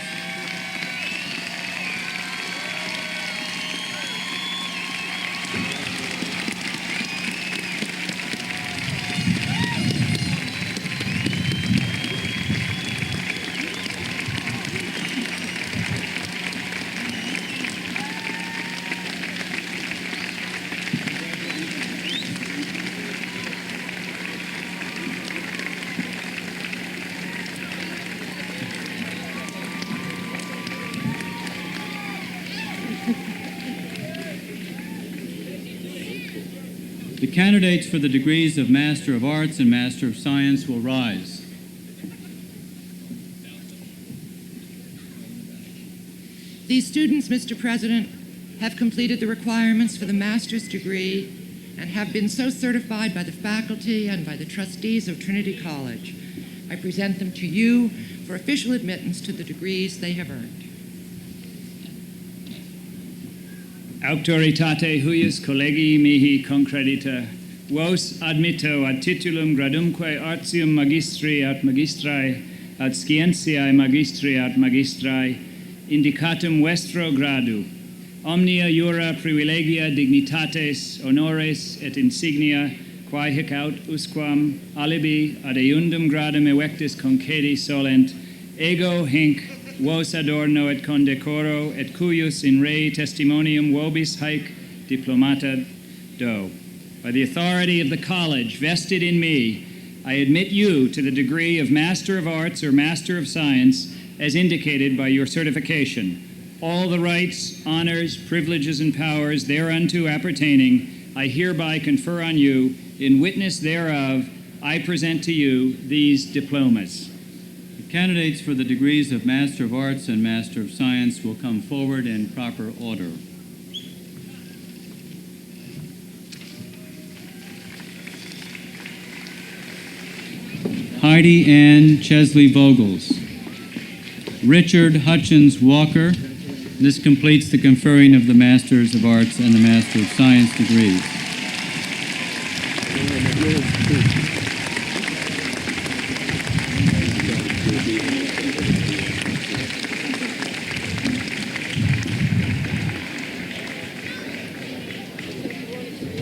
The candidates for the degrees of Master of Arts and Master of Science will rise. These students, Mr. President, have completed the requirements for the master's degree and have been so certified by the faculty and by the trustees of Trinity College. I present them to you for official admittance to the degrees they have earned. Auctoritate huius collegi mihi concredita, vos admitto ad titulum gradumque artium magistri ad magistrae, ad scientiae magistri ad magistrae, indicatum vestro gradu, omnia jura privilegia dignitates, honores et insignia, quae hic aut usquam alibi ad eundum gradum evectis concedi solent, ego hinc vos adorno et condecoro, et cuius in rei testimonium vobis haec diplomata do. By the authority of the college vested in me, I admit you to the degree of Master of Arts or Master of Science as indicated by your certification. All the rights, honors, privileges, and powers thereunto appertaining, I hereby confer on you. In witness thereof, I present to you these diplomas. The candidates for the degrees of Master of Arts and Master of Science will come forward in proper order. Heidi Ann Chesley Vogels. Richard Hutchins Walker. This completes the conferring of the Masters of Arts and the Master of Science degrees.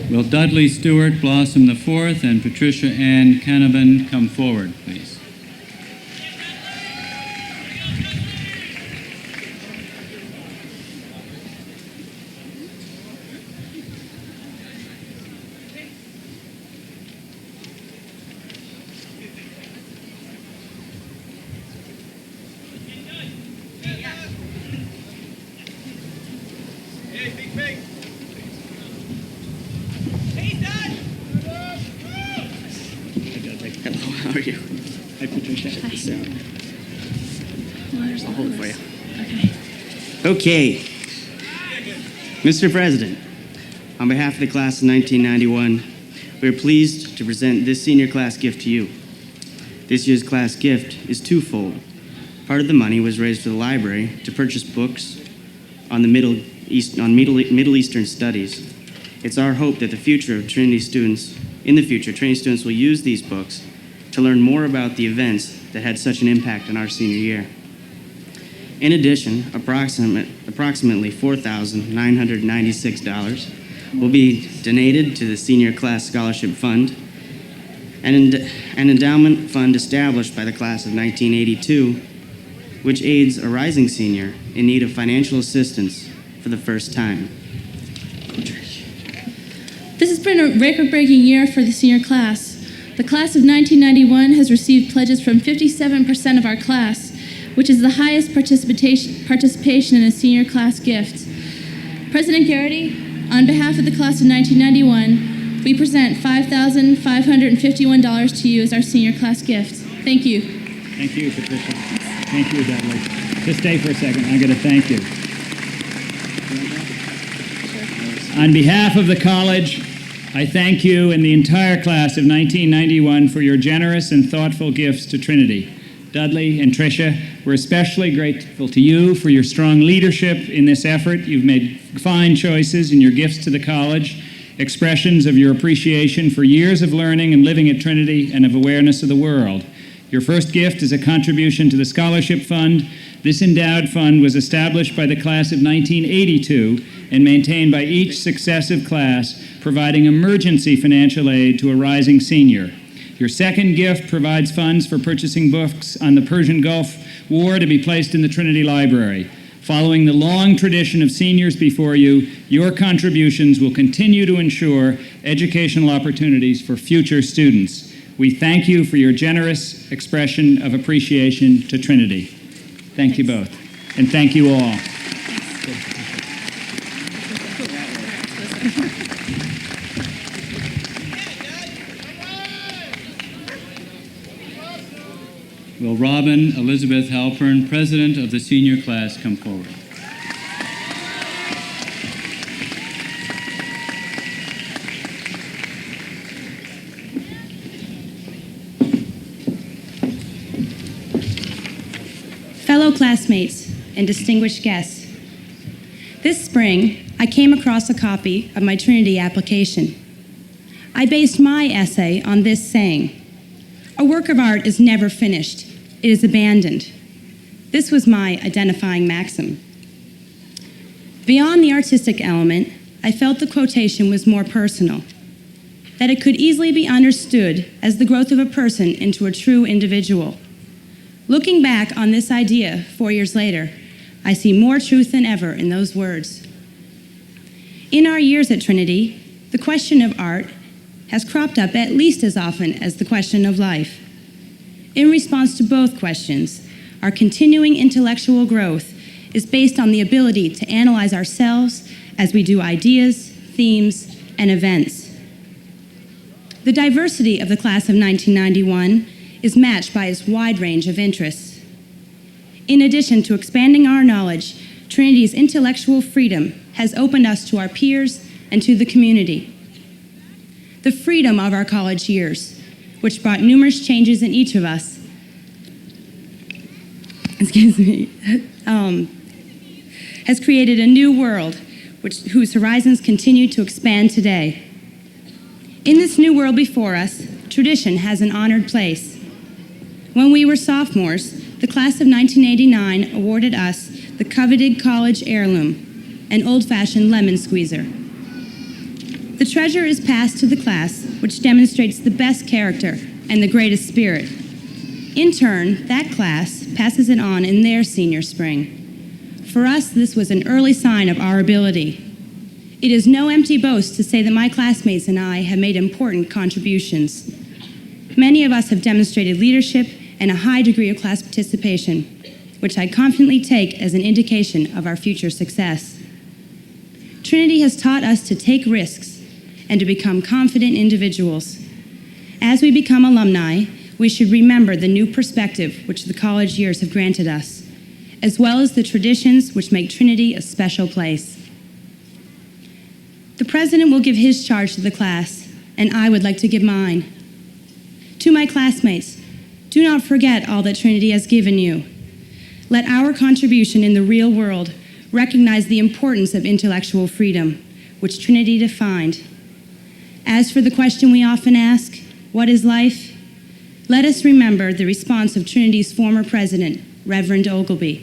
Will Dudley Stewart Blossom IV and Patricia Ann Canavan come forward, please? How are you? Hi, Patricia. Hi. So, I'll hold it for you. Okay. Mr. President, on behalf of the class of 1991, we are pleased to present this senior class gift to you. This year's class gift is twofold. Part of the money was raised for the library to purchase books on the Middle Eastern studies. It's our hope that Trinity students will use these books to learn more about the events that had such an impact on our senior year. In addition, approximately $4,996 will be donated to the Senior Class Scholarship Fund, an endowment fund established by the class of 1982, which aids a rising senior in need of financial assistance for the first time. This has been a record-breaking year for the senior class. The class of 1991 has received pledges from 57% of our class, which is the highest participation in a senior class gift. President Garrity, on behalf of the class of 1991, we present $5,551 to you as our senior class gift. Thank you. Thank you, Patricia. Thank you, Dudley. Just stay for a second. I'm going to thank you. On behalf of the college, I thank you and the entire class of 1991 for your generous and thoughtful gifts to Trinity. Dudley and Tricia, we're especially grateful to you for your strong leadership in this effort. You've made fine choices in your gifts to the college, expressions of your appreciation for years of learning and living at Trinity and of awareness of the world. Your first gift is a contribution to the Scholarship Fund. This endowed fund was established by the class of 1982 and maintained by each successive class, providing emergency financial aid to a rising senior. Your second gift provides funds for purchasing books on the Persian Gulf War to be placed in the Trinity Library. Following the long tradition of seniors before you, your contributions will continue to ensure educational opportunities for future students. We thank you for your generous expression of appreciation to Trinity. Thank you both, and thank you all. Will Robin Elizabeth Halpern, President of the senior class, come forward? Fellow classmates and distinguished guests, this spring I came across a copy of my Trinity application. I based my essay on this saying: "A work of art is never finished, it is abandoned." This was my identifying maxim. Beyond the artistic element, I felt the quotation was more personal, that it could easily be understood as the growth of a person into a true individual. Looking back on this idea 4 years later, I see more truth than ever in those words. In our years at Trinity, the question of art has cropped up at least as often as the question of life. In response to both questions, our continuing intellectual growth is based on the ability to analyze ourselves as we do ideas, themes, and events. The diversity of the class of 1991 is matched by its wide range of interests. In addition to expanding our knowledge, Trinity's intellectual freedom has opened us to our peers and to the community. The freedom of our college years, which brought numerous changes in each of us, has created a new world whose horizons continue to expand today. In this new world before us, tradition has an honored place. When we were sophomores, the class of 1989 awarded us the coveted college heirloom, an old-fashioned lemon squeezer. The treasure is passed to the class, which demonstrates the best character and the greatest spirit. In turn, that class passes it on in their senior spring. For us, this was an early sign of our ability. It is no empty boast to say that my classmates and I have made important contributions. Many of us have demonstrated leadership and a high degree of class participation, which I confidently take as an indication of our future success. Trinity has taught us to take risks and to become confident individuals. As we become alumni, we should remember the new perspective which the college years have granted us, as well as the traditions which make Trinity a special place. The president will give his charge to the class, and I would like to give mine. To my classmates, do not forget all that Trinity has given you. Let our contribution in the real world recognize the importance of intellectual freedom, which Trinity defined. As for the question we often ask, what is life? Let us remember the response of Trinity's former president, Reverend Ogilvy.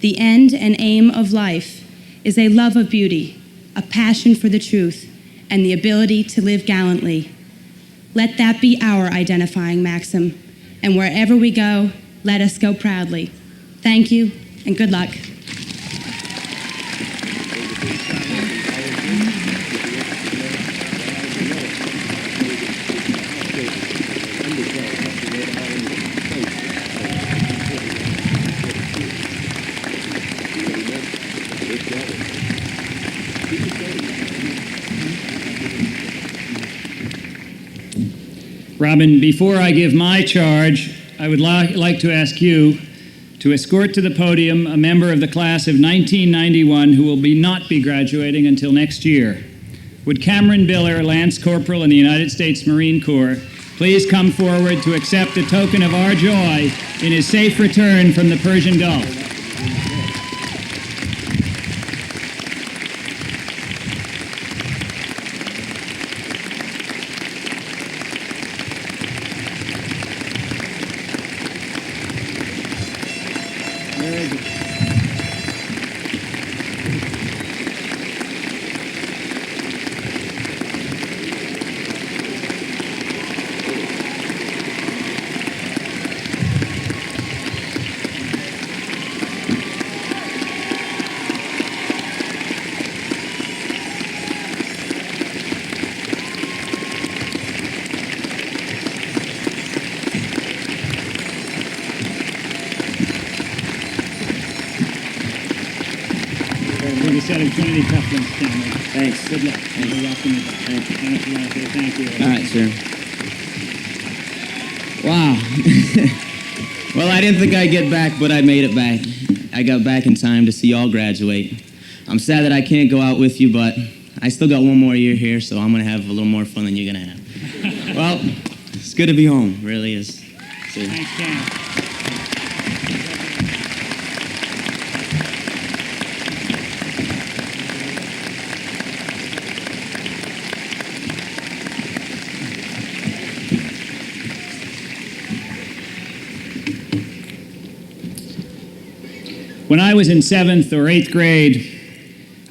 The end and aim of life is a love of beauty, a passion for the truth, and the ability to live gallantly. Let that be our identifying maxim, and wherever we go, let us go proudly. Thank you, and good luck. Robin, before I give my charge, I would like to ask you to escort to the podium a member of the class of 1991 who will not be graduating until next year. Would Cameron Biller, Lance Corporal in the United States Marine Corps, please come forward to accept a token of our joy in his safe return from the Persian Gulf? A set of Trinity cufflinks, Cameron. Thanks. Good luck. Thank you. Thank you. All right, sir. Wow. Well, I didn't think I'd get back, but I made it back. I got back in time to see y'all graduate. I'm sad that I can't go out with you, but I still got one more year here, so I'm going to have a little more fun than you're going to have. Well, it's good to be home, it really is. See. Thanks, Ken. When I was in 7th or 8th grade,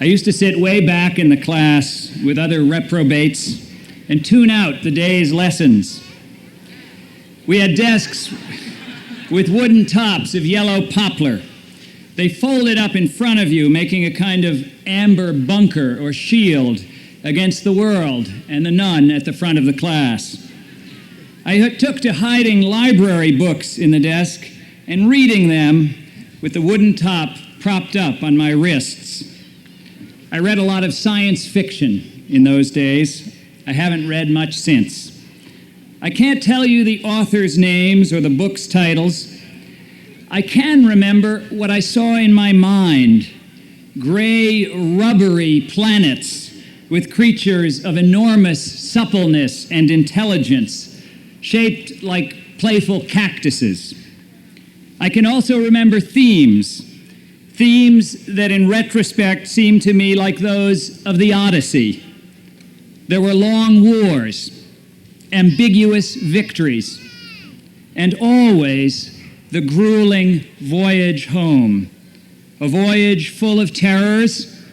I used to sit way back in the class with other reprobates and tune out the day's lessons. We had desks with wooden tops of yellow poplar. They folded up in front of you, making a kind of amber bunker or shield against the world and the nun at the front of the class. I took to hiding library books in the desk and reading them with the wooden top propped up on my wrists. I read a lot of science fiction in those days. I haven't read much since. I can't tell you the authors' names or the books' titles. I can remember what I saw in my mind: gray, rubbery planets with creatures of enormous suppleness and intelligence, shaped like playful cactuses. I can also remember themes that in retrospect seem to me like those of the Odyssey. There were long wars, ambiguous victories, and always the grueling voyage home, a voyage full of terrors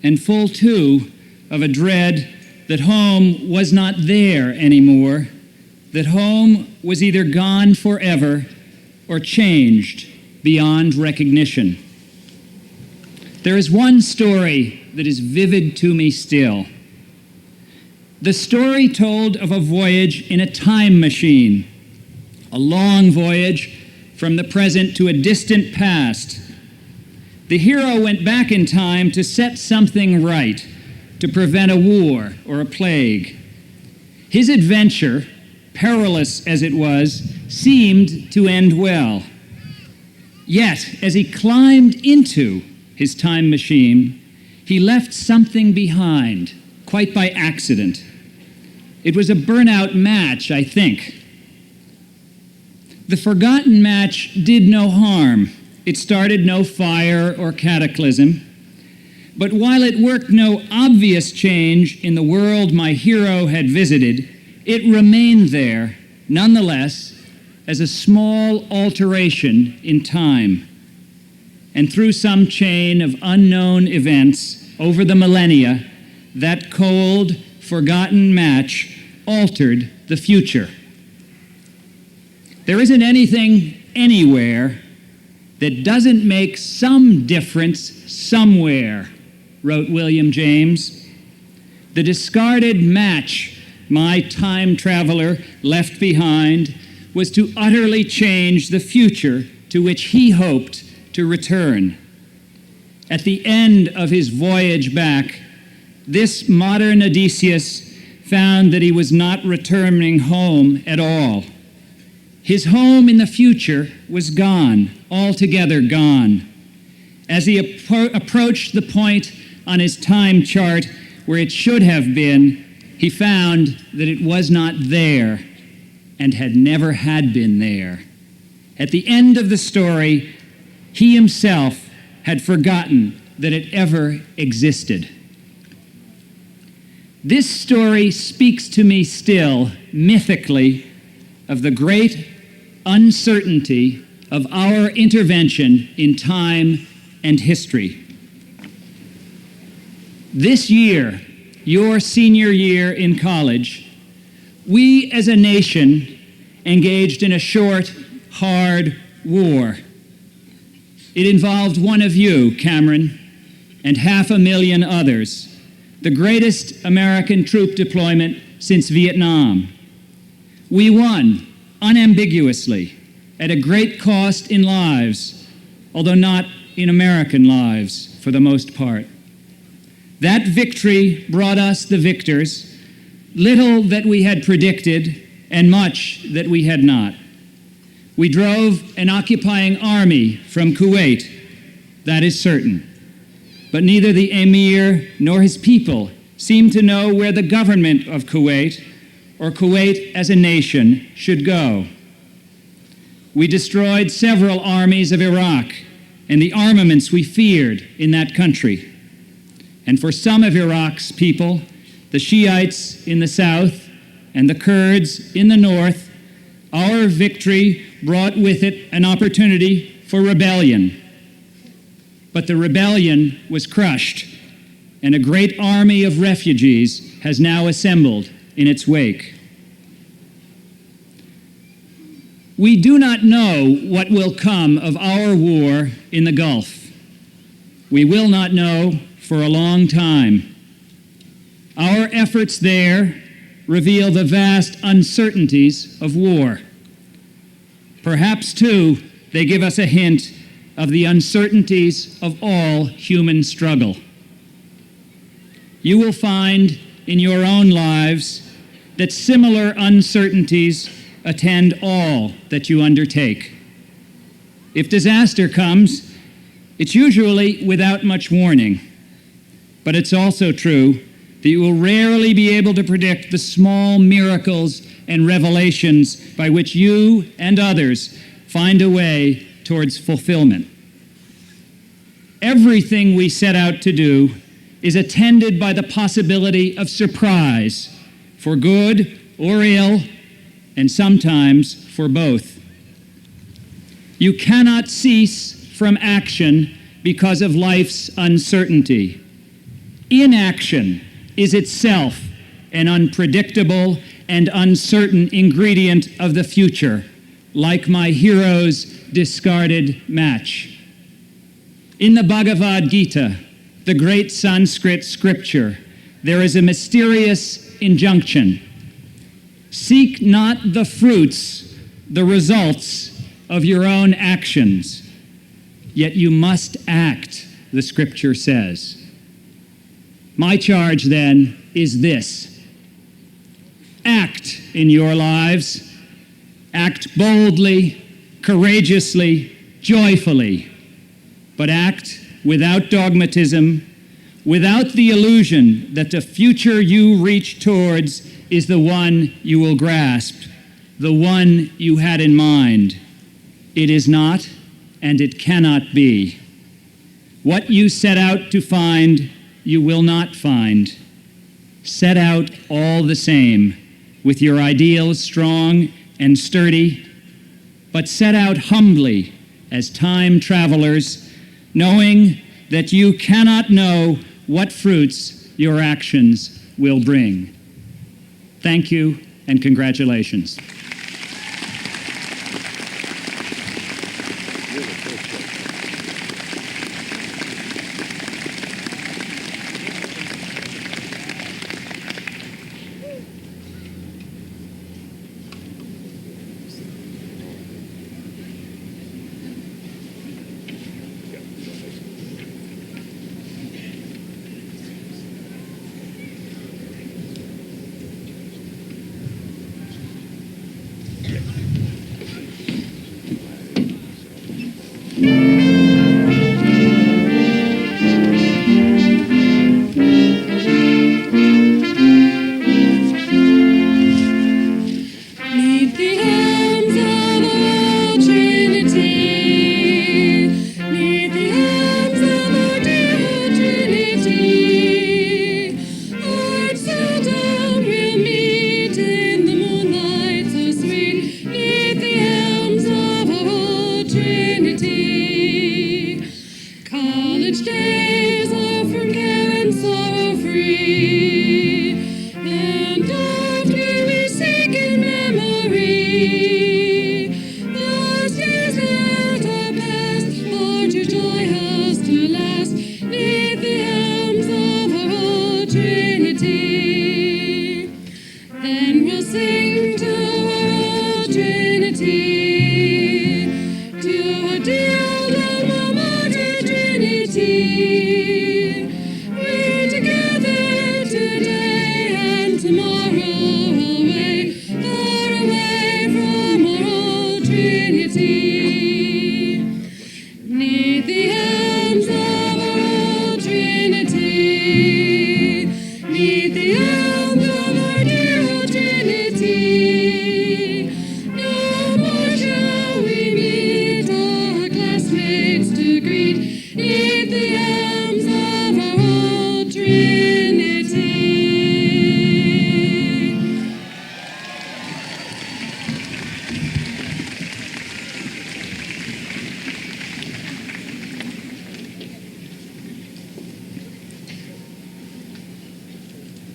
and full, too, of a dread that home was not there anymore, that home was either gone forever or changed beyond recognition. There is one story that is vivid to me still. The story told of a voyage in a time machine, a long voyage from the present to a distant past. The hero went back in time to set something right, to prevent a war or a plague. His adventure, perilous as it was, seemed to end well. Yet, as he climbed into his time machine, he left something behind, quite by accident. It was a burnout match, I think. The forgotten match did no harm. It started no fire or cataclysm. But while it worked no obvious change in the world my hero had visited, it remained there, nonetheless, as a small alteration in time. And through some chain of unknown events over the millennia, that cold, forgotten match altered the future. There isn't anything anywhere that doesn't make some difference somewhere, wrote William James. The discarded match my time traveler left behind was to utterly change the future to which he hoped to return. At the end of his voyage back, this modern Odysseus found that he was not returning home at all. His home in the future was gone, altogether gone. As he approached the point on his time chart where it should have been, he found that it was not there and had never had been there. At the end of the story, he himself had forgotten that it ever existed. This story speaks to me still, mythically, of the great uncertainty of our intervention in time and history. This year, your senior year in college, we as a nation engaged in a short, hard war. It involved one of you, Cameron, and 500,000 others, the greatest American troop deployment since Vietnam. We won unambiguously, at a great cost in lives, although not in American lives for the most part. That victory brought us the victors, little that we had predicted and much that we had not. We drove an occupying army from Kuwait, that is certain. But neither the emir nor his people seem to know where the government of Kuwait, or Kuwait as a nation, should go. We destroyed several armies of Iraq and the armaments we feared in that country. And for some of Iraq's people, the Shiites in the south and the Kurds in the north, our victory brought with it an opportunity for rebellion. But the rebellion was crushed, and a great army of refugees has now assembled in its wake. We do not know what will come of our war in the Gulf. We will not know for a long time. Our efforts there reveal the vast uncertainties of war. Perhaps, too, they give us a hint of the uncertainties of all human struggle. You will find in your own lives that similar uncertainties attend all that you undertake. If disaster comes, it's usually without much warning. But it's also true that you will rarely be able to predict the small miracles and revelations by which you and others find a way towards fulfillment. Everything we set out to do is attended by the possibility of surprise, for good or ill, and sometimes for both. You cannot cease from action because of life's uncertainty. Inaction is itself an unpredictable and uncertain ingredient of the future, like my hero's discarded match. In the Bhagavad Gita, the great Sanskrit scripture, there is a mysterious injunction. Seek not the fruits, the results of your own actions, yet you must act, the scripture says. My charge, then, is this. Act in your lives. Act boldly, courageously, joyfully, but act without dogmatism, without the illusion that the future you reach towards is the one you will grasp, the one you had in mind. It is not, and it cannot be. What you set out to find, you will not find. Set out all the same, with your ideals strong and sturdy, but set out humbly as time travelers, knowing that you cannot know what fruits your actions will bring. Thank you and congratulations.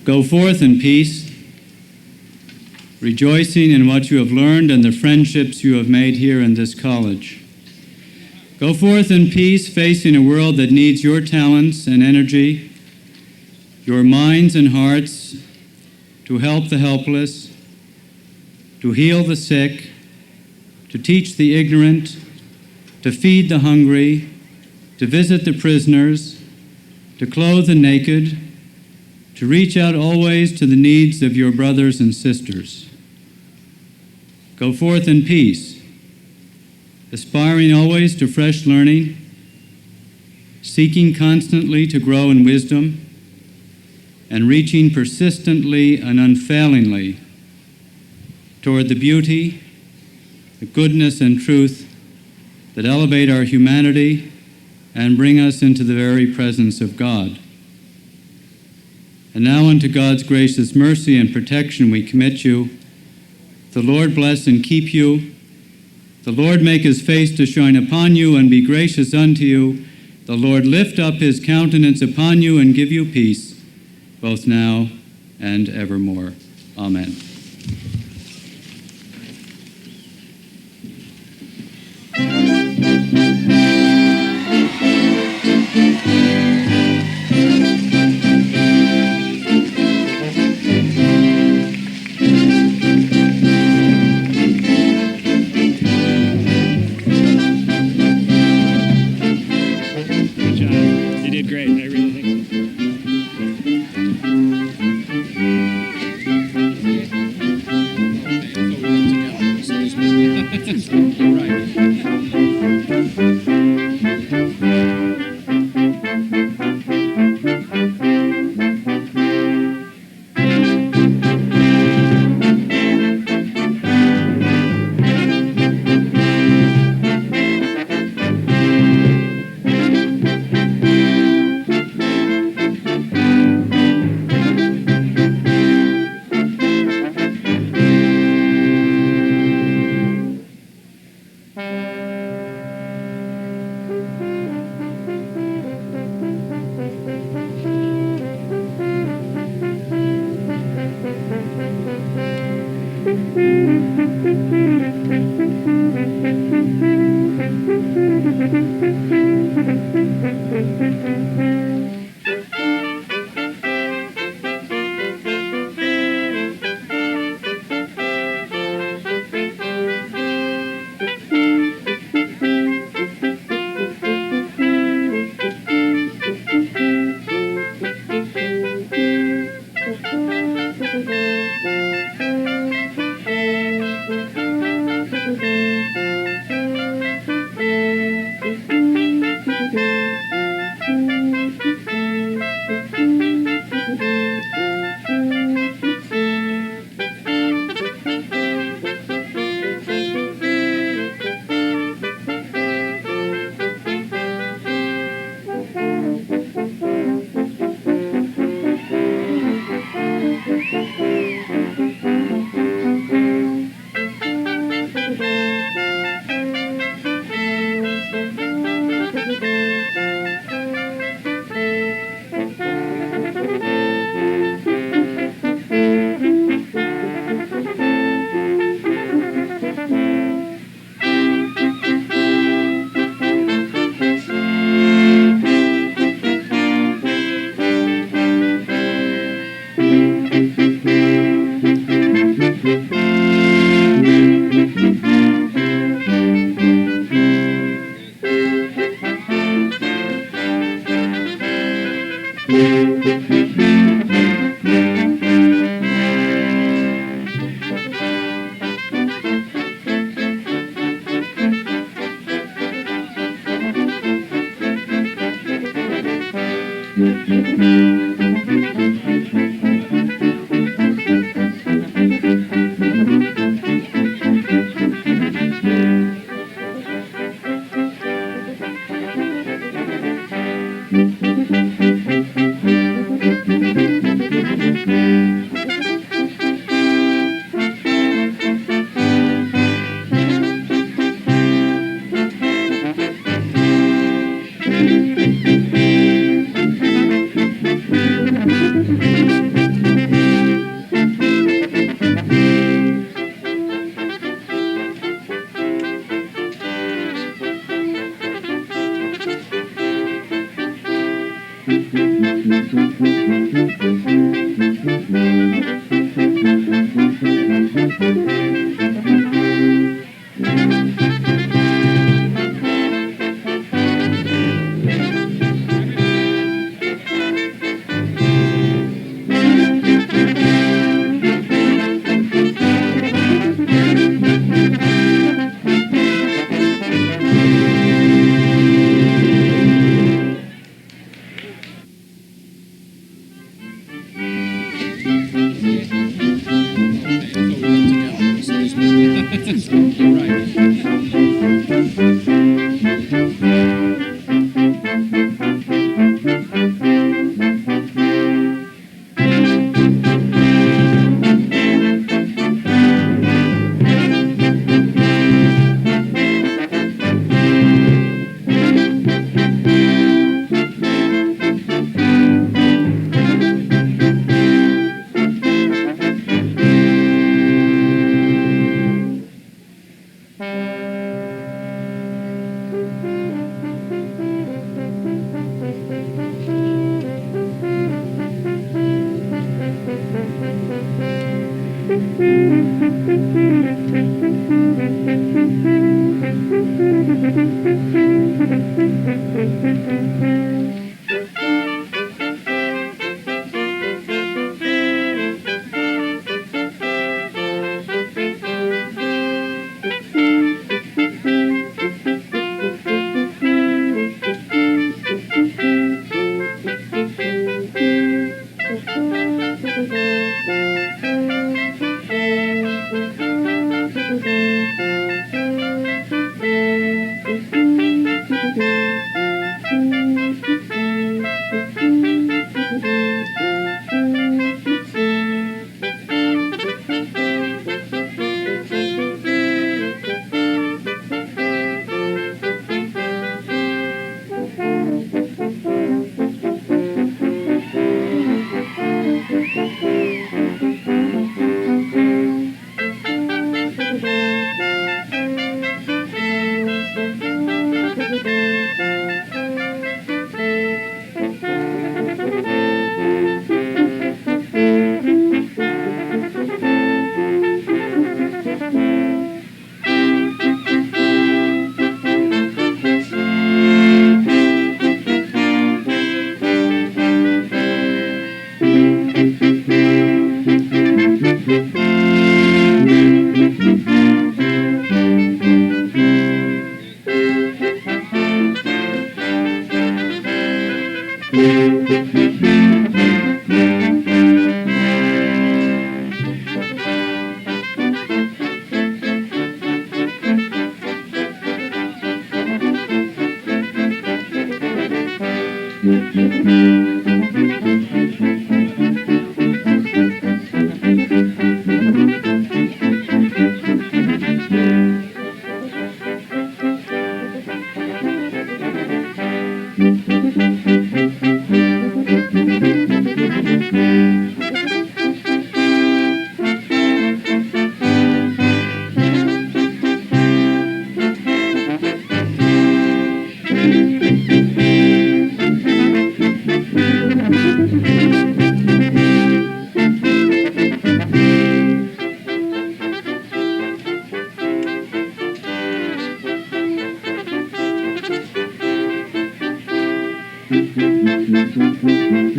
Go forth in peace, rejoicing in what you have learned and the friendships you have made here in this college. Go forth in peace, facing a world that needs your talents and energy, your minds and hearts to help the helpless, to heal the sick, to teach the ignorant, to feed the hungry, to visit the prisoners, to clothe the naked, to reach out always to the needs of your brothers and sisters. Go forth in peace, aspiring always to fresh learning, seeking constantly to grow in wisdom, and reaching persistently and unfailingly toward the beauty, the goodness, and truth that elevate our humanity and bring us into the very presence of God. And now unto God's gracious mercy and protection we commit you. The Lord bless and keep you. The Lord make his face to shine upon you and be gracious unto you. The Lord lift up his countenance upon you and give you peace, both now and evermore. Amen.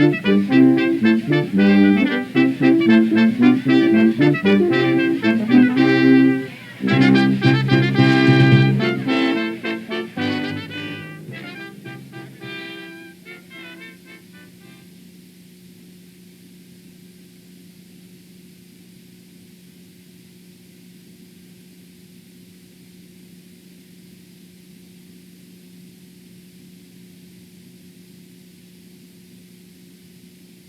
Thank you.